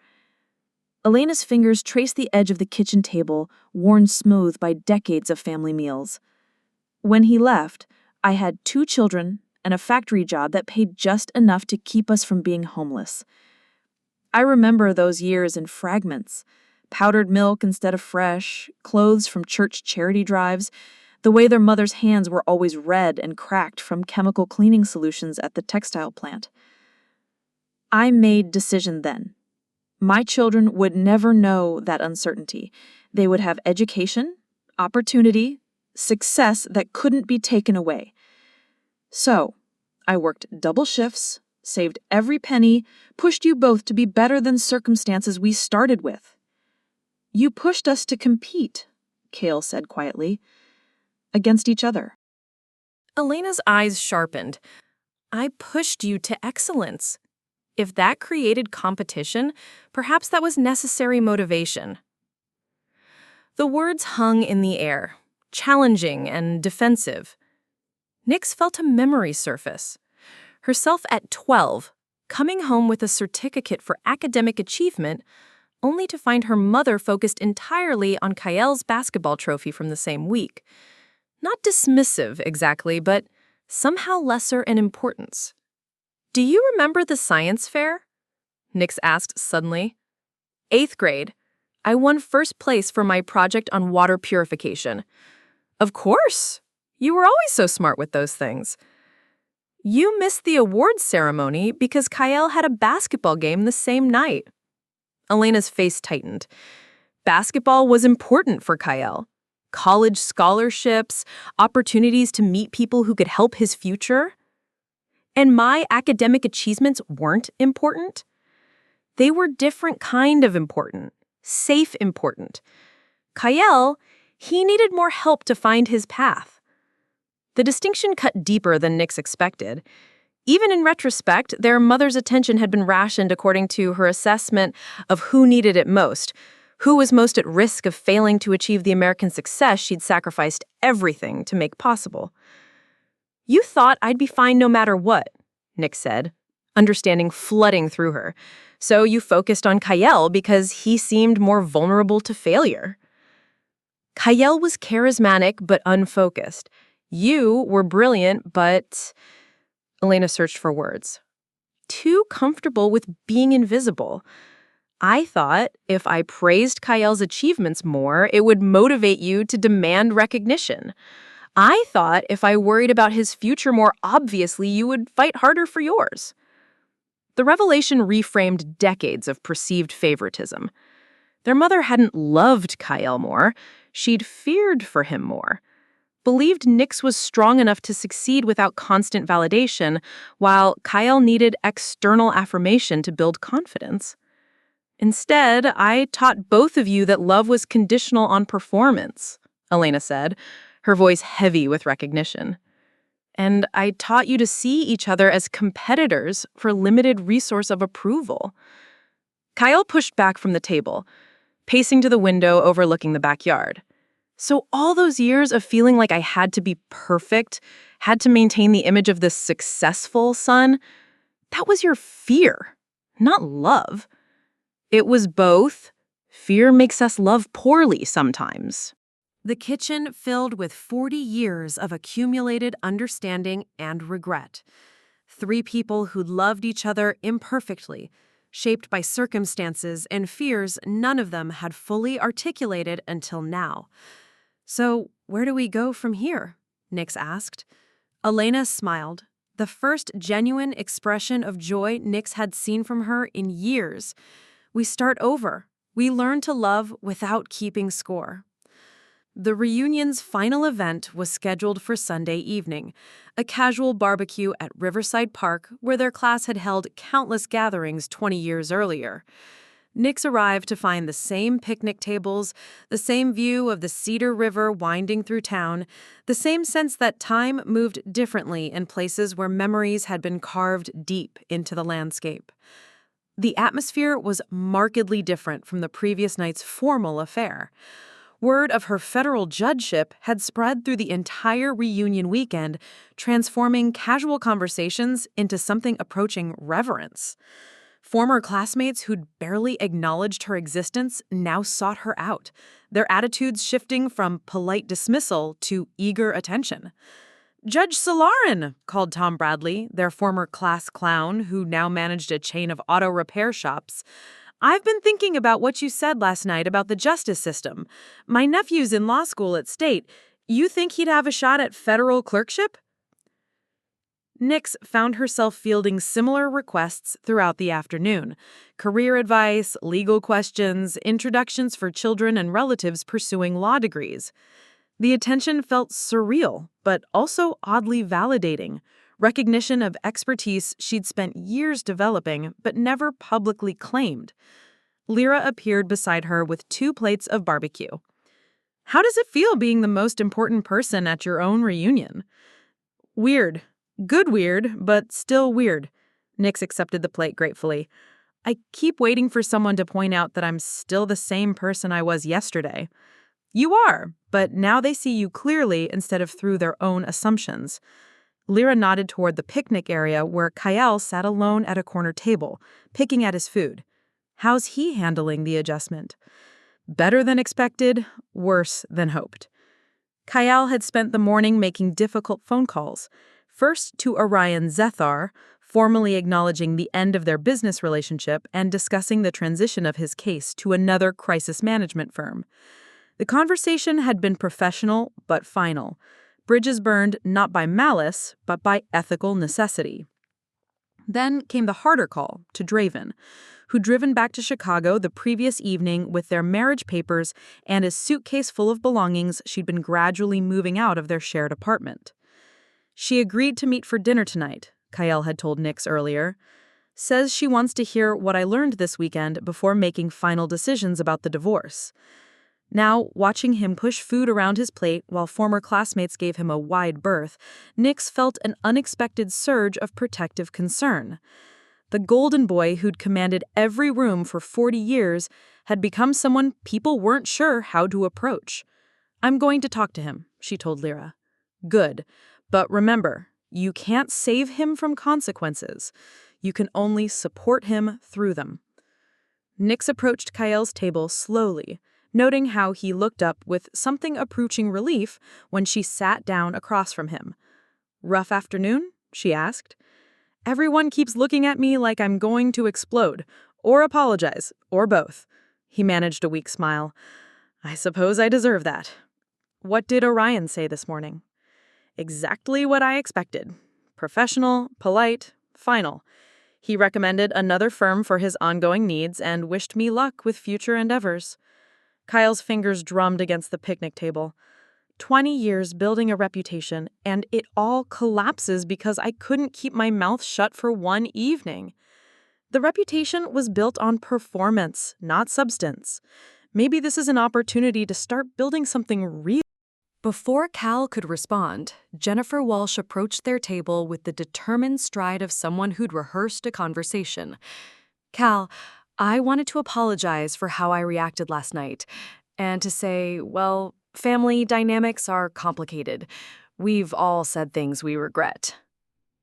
Elena's fingers traced the edge of the kitchen table, worn smooth by decades of family meals. "When he left, I had 2 children and a factory job that paid just enough to keep us from being homeless. I remember those years in fragments. Powdered milk instead of fresh, clothes from church charity drives, The way their mother's hands were always red and cracked from chemical cleaning solutions at the textile plant. I made decision then. My children would never know that uncertainty. They would have education, opportunity, success that couldn't be taken away. So, I worked double shifts, saved every penny, pushed you both to be better than circumstances we started with. You pushed us to compete, Kael said quietly, against each other. Elena's eyes sharpened. I pushed you to excellence. If that created competition, perhaps that was necessary motivation. The words hung in the air, challenging and defensive. Nyx felt a memory surface. Herself at 12, coming home with a certificate for academic achievement, only to find her mother focused entirely on Kael's basketball trophy from the same week. Not dismissive, exactly, but somehow lesser in importance. Do you remember the science fair? Nyx asked suddenly. 8th grade. I won first place for my project on water purification. Of course! You were always so smart with those things. You missed the awards ceremony because Kael had a basketball game the same night. Elena's face tightened. Basketball was important for Kael. College scholarships, opportunities to meet people who could help his future. And my academic achievements weren't important. They were different kind of important, safe important. Kael, he needed more help to find his path. The distinction cut deeper than Nyx expected. Even in retrospect, their mother's attention had been rationed according to her assessment of who needed it most, who was most at risk of failing to achieve the American success she'd sacrificed everything to make possible. You thought I'd be fine no matter what, Nyx said, understanding flooding through her. So you focused on Kael because he seemed more vulnerable to failure. Kael was charismatic but unfocused. You were brilliant but... Elena searched for words. Too comfortable with being invisible. I thought if I praised Kael's achievements more, it would motivate you to demand recognition. I thought if I worried about his future more obviously, you would fight harder for yours. The revelation reframed decades of perceived favoritism. Their mother hadn't loved Kael more. She'd feared for him more. Believed Nyx was strong enough to succeed without constant validation, while Kael needed external affirmation to build confidence. Instead, I taught both of you that love was conditional on performance, Elena said, her voice heavy with recognition. And I taught you to see each other as competitors for limited resource of approval. Kael pushed back from the table, pacing to the window overlooking the backyard. So all those years of feeling like I had to be perfect, had to maintain the image of this successful son, that was your fear, not love. It was both. Fear makes us love poorly sometimes. The kitchen filled with 40 years of accumulated understanding and regret. 3 people who'd loved each other imperfectly, shaped by circumstances and fears none of them had fully articulated until now. So, where do we go from here? Nyx asked. Elena smiled, the first genuine expression of joy Nyx had seen from her in years. We start over. We learn to love without keeping score. The reunion's final event was scheduled for Sunday evening, a casual barbecue at Riverside Park where their class had held countless gatherings 20 years earlier. Nyx arrived to find the same picnic tables, the same view of the Cedar River winding through town, the same sense that time moved differently in places where memories had been carved deep into the landscape. The atmosphere was markedly different from the previous night's formal affair. Word of her federal judgeship had spread through the entire reunion weekend, transforming casual conversations into something approaching reverence. Former classmates who'd barely acknowledged her existence now sought her out, their attitudes shifting from polite dismissal to eager attention. "Judge Solarin," called Tom Bradley, their former class clown who now managed a chain of auto repair shops. "I've been thinking about what you said last night about the justice system. My nephew's in law school at State. You think he'd have a shot at federal clerkship? Nyx found herself fielding similar requests throughout the afternoon. Career advice, legal questions, introductions for children and relatives pursuing law degrees. The attention felt surreal, but also oddly validating. Recognition of expertise she'd spent years developing, but never publicly claimed. Lyra appeared beside her with 2 plates of barbecue. How does it feel being the most important person at your own reunion? Weird. Good weird, but still weird. Nyx accepted the plate gratefully. I keep waiting for someone to point out that I'm still the same person I was yesterday. You are, but now they see you clearly instead of through their own assumptions. Lyra nodded toward the picnic area where Kael sat alone at a corner table, picking at his food. How's he handling the adjustment? Better than expected, worse than hoped. Kael had spent the morning making difficult phone calls. First to Orion Zethar, formally acknowledging the end of their business relationship and discussing the transition of his case to another crisis management firm. The conversation had been professional but final. Bridges burned not by malice, but by ethical necessity. Then came the harder call to Draven, who'd driven back to Chicago the previous evening with their marriage papers and a suitcase full of belongings she'd been gradually moving out of their shared apartment. She agreed to meet for dinner tonight, Kael had told Nyx earlier. Says she wants to hear what I learned this weekend before making final decisions about the divorce. Now, watching him push food around his plate while former classmates gave him a wide berth, Nyx felt an unexpected surge of protective concern. The golden boy who'd commanded every room for 40 years had become someone people weren't sure how to approach. I'm going to talk to him, she told Lyra. Good. But remember, you can't save him from consequences. You can only support him through them. Nyx approached Kael's table slowly, noting how he looked up with something approaching relief when she sat down across from him. Rough afternoon? She asked. Everyone keeps looking at me like I'm going to explode, or apologize, or both. He managed a weak smile. I suppose I deserve that. What did Orion say this morning? Exactly what I expected. Professional, polite, final. He recommended another firm for his ongoing needs and wished me luck with future endeavors. Kael's fingers drummed against the picnic table. 20 years building a reputation, and it all collapses because I couldn't keep my mouth shut for one evening. The reputation was built on performance, not substance. Maybe this is an opportunity to start building something real. Before Kael could respond, Jennifer Walsh approached their table with the determined stride of someone who'd rehearsed a conversation. Kael, I wanted to apologize for how I reacted last night, and to say, well, family dynamics are complicated. We've all said things we regret.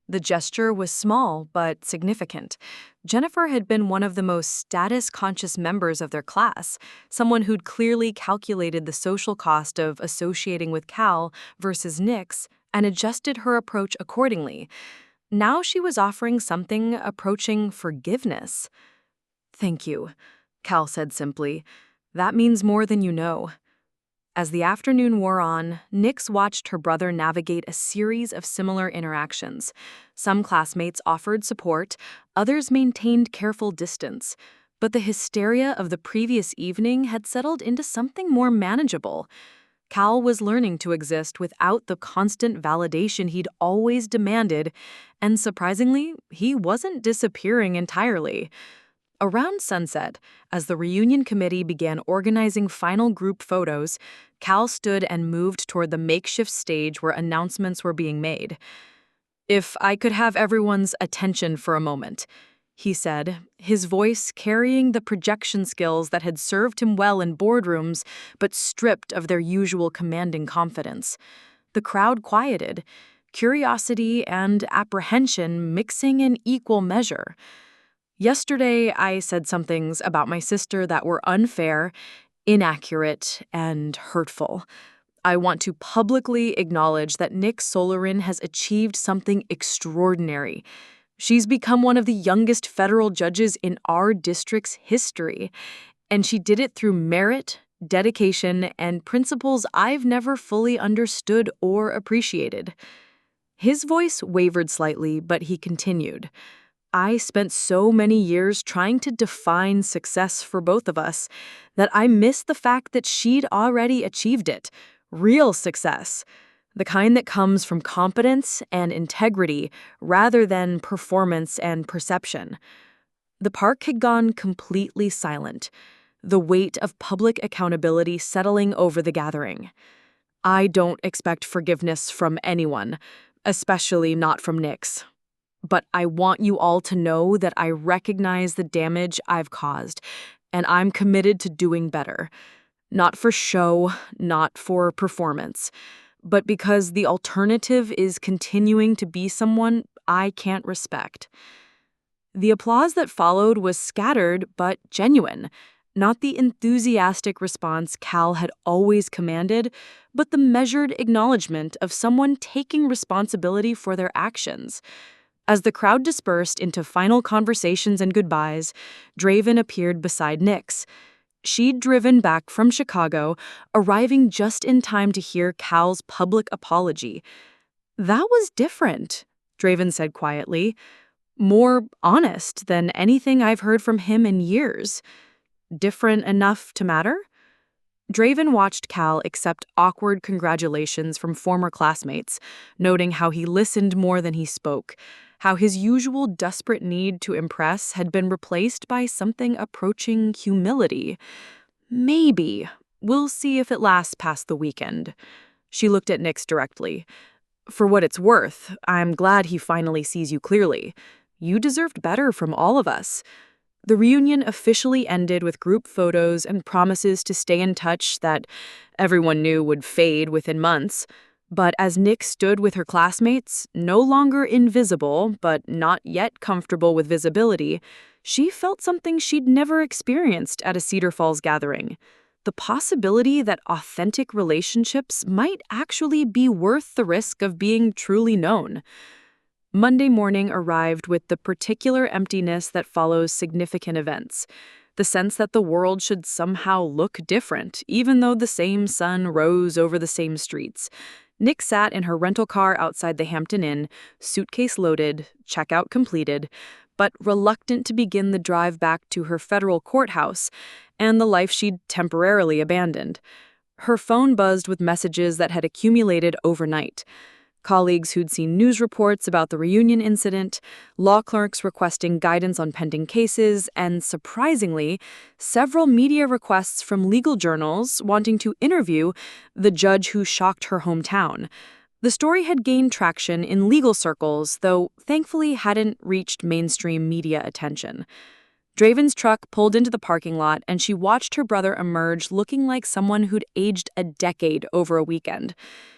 The gesture was small but significant. Jennifer had been one of the most status-conscious members of their class, someone who'd clearly calculated the social cost of associating with Kael versus Nyx and adjusted her approach accordingly. Now she was offering something approaching forgiveness. Thank you, Kael said simply. That means more than you know. As the afternoon wore on, Nyx watched her brother navigate a series of similar interactions. Some classmates offered support, others maintained careful distance. But the hysteria of the previous evening had settled into something more manageable. Kael was learning to exist without the constant validation he'd always demanded, and surprisingly, he wasn't disappearing entirely. Around sunset, as the reunion committee began organizing final group photos, Kael stood and moved toward the makeshift stage where announcements were being made. If I could have everyone's attention for a moment, he said, his voice carrying the projection skills that had served him well in boardrooms, but stripped of their usual commanding confidence. The crowd quieted, curiosity and apprehension mixing in equal measure. Yesterday, I said some things about my sister that were unfair, inaccurate, and hurtful. I want to publicly acknowledge that Nyx Solarin has achieved something extraordinary. She's become one of the youngest federal judges in our district's history, and she did it through merit dedication, and principles I've never fully understood or appreciated. His voice wavered slightly, but he continued. I spent so many years trying to define success for both of us that I missed the fact that she'd already achieved it. Real success. The kind that comes from competence and integrity rather than performance and perception. The park had gone completely silent, the weight of public accountability settling over the gathering. I don't expect forgiveness from anyone, especially not from Nyx. But I want you all to know that I recognize the damage I've caused, and I'm committed to doing better. Not for show, not for performance, but because the alternative is continuing to be someone I can't respect. The applause that followed was scattered but genuine, not the enthusiastic response Kael had always commanded, but the measured acknowledgement of someone taking responsibility for their actions. As the crowd dispersed into final conversations and goodbyes, Draven appeared beside Nyx. She'd driven back from Chicago, arriving just in time to hear Kael's public apology. That was different, Draven said quietly. More honest than anything I've heard from him in years. Different enough to matter? Draven watched Kael accept awkward congratulations from former classmates, noting how he listened more than he spoke, how his usual desperate need to impress had been replaced by something approaching humility. Maybe. We'll see if it lasts past the weekend. She looked at Nyx directly. For what it's worth, I'm glad he finally sees you clearly. You deserved better from all of us. The reunion officially ended with group photos and promises to stay in touch that everyone knew would fade within months. But as Nyx stood with her classmates, no longer invisible, but not yet comfortable with visibility, she felt something she'd never experienced at a Cedar Falls gathering. The possibility that authentic relationships might actually be worth the risk of being truly known. Monday morning arrived with the particular emptiness that follows significant events. The sense that the world should somehow look different, even though the same sun rose over the same streets. Nyx sat in her rental car outside the Hampton Inn, suitcase loaded, checkout completed, but reluctant to begin the drive back to her federal courthouse and the life she'd temporarily abandoned. Her phone buzzed with messages that had accumulated overnight. Colleagues who'd seen news reports about the reunion incident, law clerks requesting guidance on pending cases, and, surprisingly, several media requests from legal journals wanting to interview the judge who shocked her hometown. The story had gained traction in legal circles, though thankfully hadn't reached mainstream media attention. Draven's truck pulled into the parking lot, and she watched her brother emerge looking like someone who'd aged a decade over a weekend.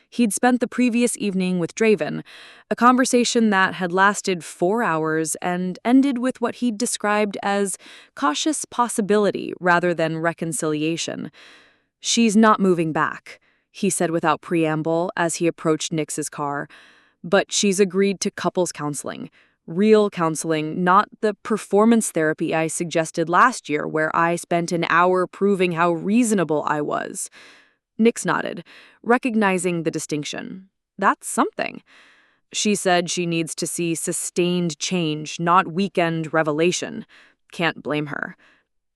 He'd spent the previous evening with Draven, a conversation that had lasted 4 hours and ended with what he'd described as cautious possibility rather than reconciliation. "She's not moving back," he said without preamble as he approached Nyx's car. "But she's agreed to couples counseling. Real counseling, not the performance therapy I suggested last year where I spent an hour proving how reasonable I was." Nyx nodded, recognizing the distinction. That's something. She said she needs to see sustained change, not weekend revelation. Can't blame her.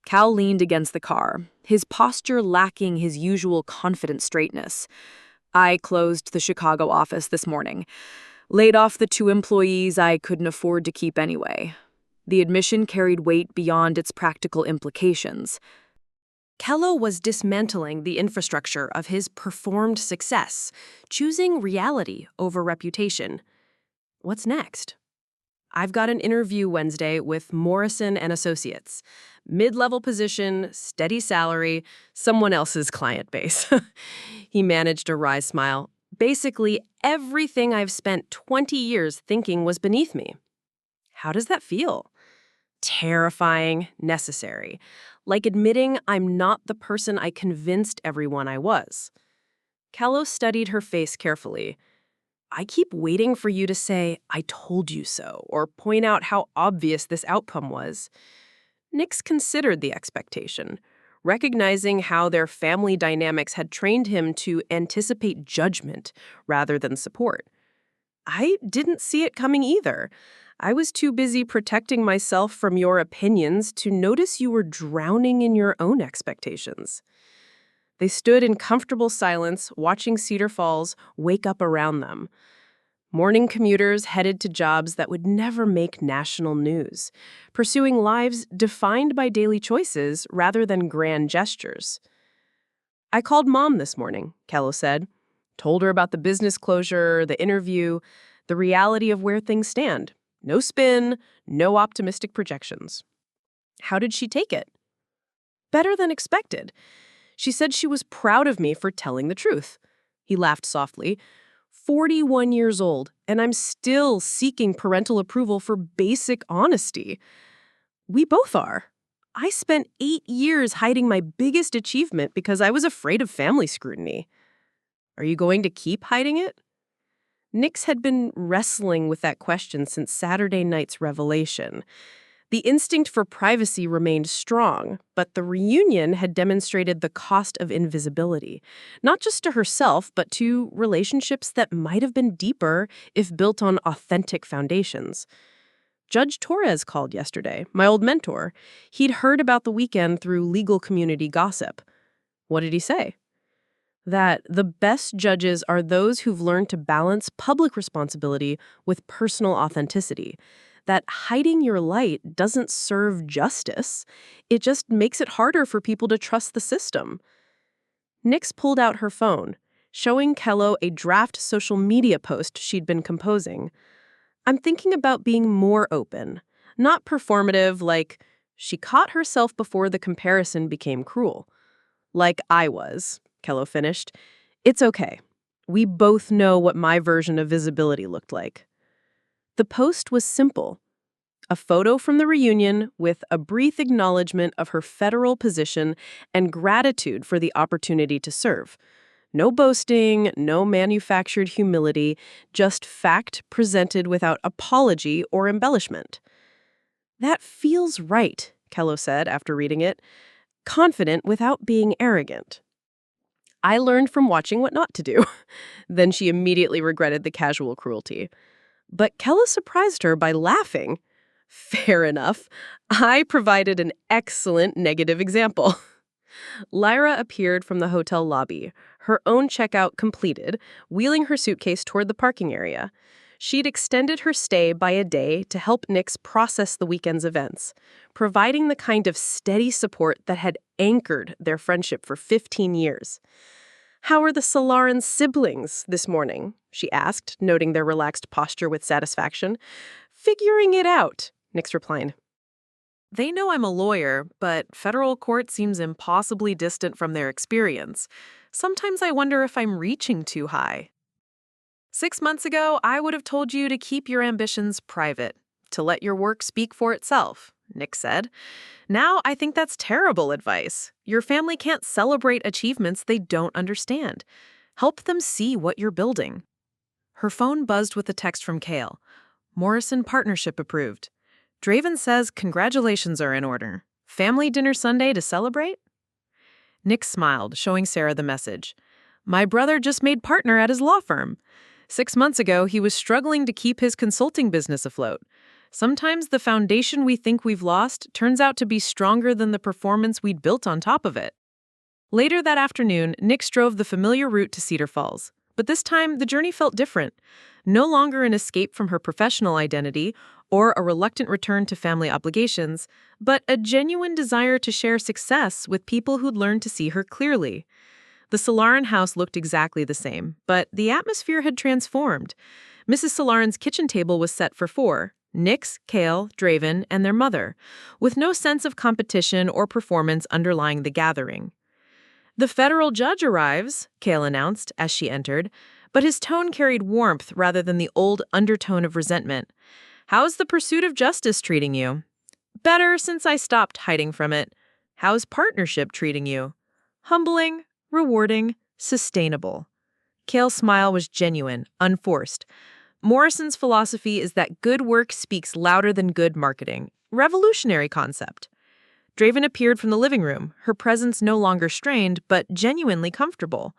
Kael leaned against the car, his posture lacking his usual confident straightness. "I closed the Chicago office this morning. Laid off the 2 employees I couldn't afford to keep anyway." The admission carried weight beyond its practical implications. Kael was dismantling the infrastructure of his performed success, choosing reality over reputation. What's next? I've got an interview Wednesday with Morrison and Associates. Mid-level position, steady salary, someone else's client base. He managed a wry smile. Basically, everything I've spent 20 years thinking was beneath me. How does that feel? Terrifying, necessary. Like admitting I'm not the person I convinced everyone I was. Kael studied her face carefully. I keep waiting for you to say, "I told you so," or point out how obvious this outcome was. Nyx considered the expectation. recognizing how their family dynamics had trained him to anticipate judgment rather than support. I didn't see it coming either. I was too busy protecting myself from your opinions to notice you were drowning in your own expectations. They stood in comfortable silence, watching Cedar Falls wake up around them. Morning commuters headed to jobs that would never make national news, pursuing lives defined by daily choices rather than grand gestures. I called Mom this morning, Kael said. Told her about the business closure, the interview, the reality of where things stand. No spin, no optimistic projections. How did she take it? Better than expected. She said she was proud of me for telling the truth. He laughed softly. 41 years old, and I'm still seeking parental approval for basic honesty. We both are. I spent 8 years hiding my biggest achievement because I was afraid of family scrutiny. Are you going to keep hiding it? Nyx had been wrestling with that question since Saturday night's revelation. The instinct for privacy remained strong, but the reunion had demonstrated the cost of invisibility, not just to herself, but to relationships that might have been deeper if built on authentic foundations. Judge Torres called yesterday, my old mentor. He'd heard about the weekend through legal community gossip. What did he say? That the best judges are those who've learned to balance public responsibility with personal authenticity. That hiding your light doesn't serve justice. It just makes it harder for people to trust the system. Nyx pulled out her phone, showing Kael a draft social media post she'd been composing. I'm thinking about being more open, not performative like she caught herself before the comparison became cruel. Like I was. Kael finished. It's okay. We both know what my version of visibility looked like. The post was simple. A photo from the reunion with a brief acknowledgement of her federal position and gratitude for the opportunity to serve. No boasting, no manufactured humility, just fact presented without apology or embellishment. That feels right, Kael said after reading it. Confident without being arrogant. I learned from watching what not to do. Then she immediately regretted the casual cruelty. But Kael surprised her by laughing. Fair enough. I provided an excellent negative example. Lyra appeared from the hotel lobby, her own checkout completed, wheeling her suitcase toward the parking area. She'd extended her stay by a day to help Nyx process the weekend's events, providing the kind of steady support that had anchored their friendship for 15 years. How are the Solarin siblings this morning? She asked, noting their relaxed posture with satisfaction. Figuring it out, Nyx replied. They know I'm a lawyer, but federal court seems impossibly distant from their experience. Sometimes I wonder if I'm reaching too high. 6 months ago, I would have told you to keep your ambitions private, to let your work speak for itself, Nyx said. Now I think that's terrible advice. Your family can't celebrate achievements they don't understand. Help them see what you're building. Her phone buzzed with a text from Kael. Morrison partnership approved. Draven says congratulations are in order. Family dinner Sunday to celebrate? Nyx smiled, showing Sarah the message. My brother just made partner at his law firm. 6 months ago, he was struggling to keep his consulting business afloat. Sometimes the foundation we think we've lost turns out to be stronger than the performance we'd built on top of it. Later that afternoon, Nyx drove the familiar route to Cedar Falls. But this time, the journey felt different. No longer an escape from her professional identity or a reluctant return to family obligations, but a genuine desire to share success with people who'd learned to see her clearly. The Solarin house looked exactly the same, but the atmosphere had transformed. Mrs. Solarin's kitchen table was set for 4, Nyx, Kael, Draven, and their mother, with no sense of competition or performance underlying the gathering. The federal judge arrives, Kael announced as she entered, but his tone carried warmth rather than the old undertone of resentment. How's the pursuit of justice treating you? Better since I stopped hiding from it. How's partnership treating you? Humbling, rewarding, sustainable. Kael's smile was genuine, unforced. Morrison's philosophy is that good work speaks louder than good marketing. Revolutionary concept. Draven appeared from the living room, her presence no longer strained, but genuinely comfortable.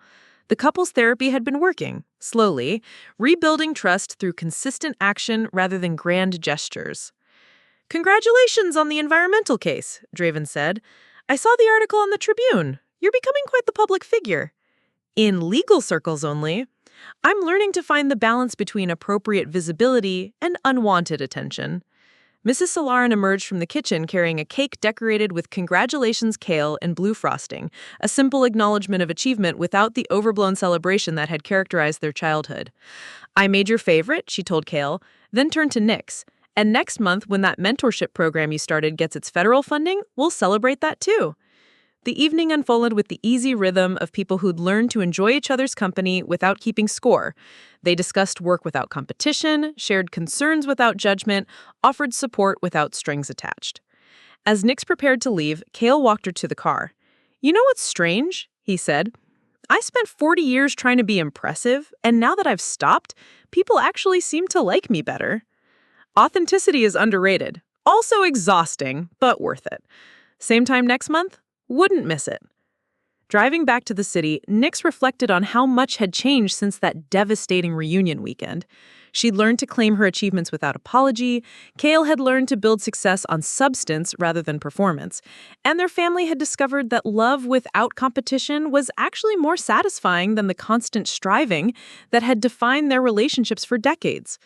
The couple's therapy had been working, slowly, rebuilding trust through consistent action rather than grand gestures. "Congratulations on the environmental case," Draven said. "I saw the article on the Tribune. You're becoming quite the public figure." "In legal circles only. I'm learning to find the balance between appropriate visibility and unwanted attention." Mrs. Solarin emerged from the kitchen carrying a cake decorated with "Congratulations, Kael" and blue frosting, a simple acknowledgement of achievement without the overblown celebration that had characterized their childhood. "I made your favorite," she told Kael, then turned to Nyx. "And next month, when that mentorship program you started gets its federal funding, we'll celebrate that too." The evening unfolded with the easy rhythm of people who'd learned to enjoy each other's company without keeping score. They discussed work without competition, shared concerns without judgment, offered support without strings attached. As Nyx prepared to leave, Kael walked her to the car. "You know what's strange?" he said. "I spent 40 years trying to be impressive, and now that I've stopped, people actually seem to like me better." Authenticity is underrated. Also exhausting, but worth it. Same time next month? Wouldn't miss it. Driving back to the city, Nyx reflected on how much had changed since that devastating reunion weekend. She'd learned to claim her achievements without apology, Kael had learned to build success on substance rather than performance, and their family had discovered that love without competition was actually more satisfying than the constant striving that had defined their relationships for decades.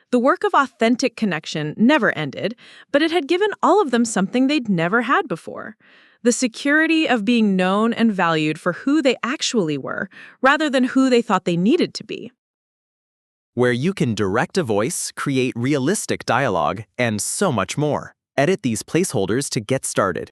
The work of authentic connection never ended, but it had given all of them something they'd never had before. The security of being known and valued for who they actually were, rather than who they thought they needed to be. Where you can direct a voice, create realistic dialogue, and so much more. Edit these placeholders to get started.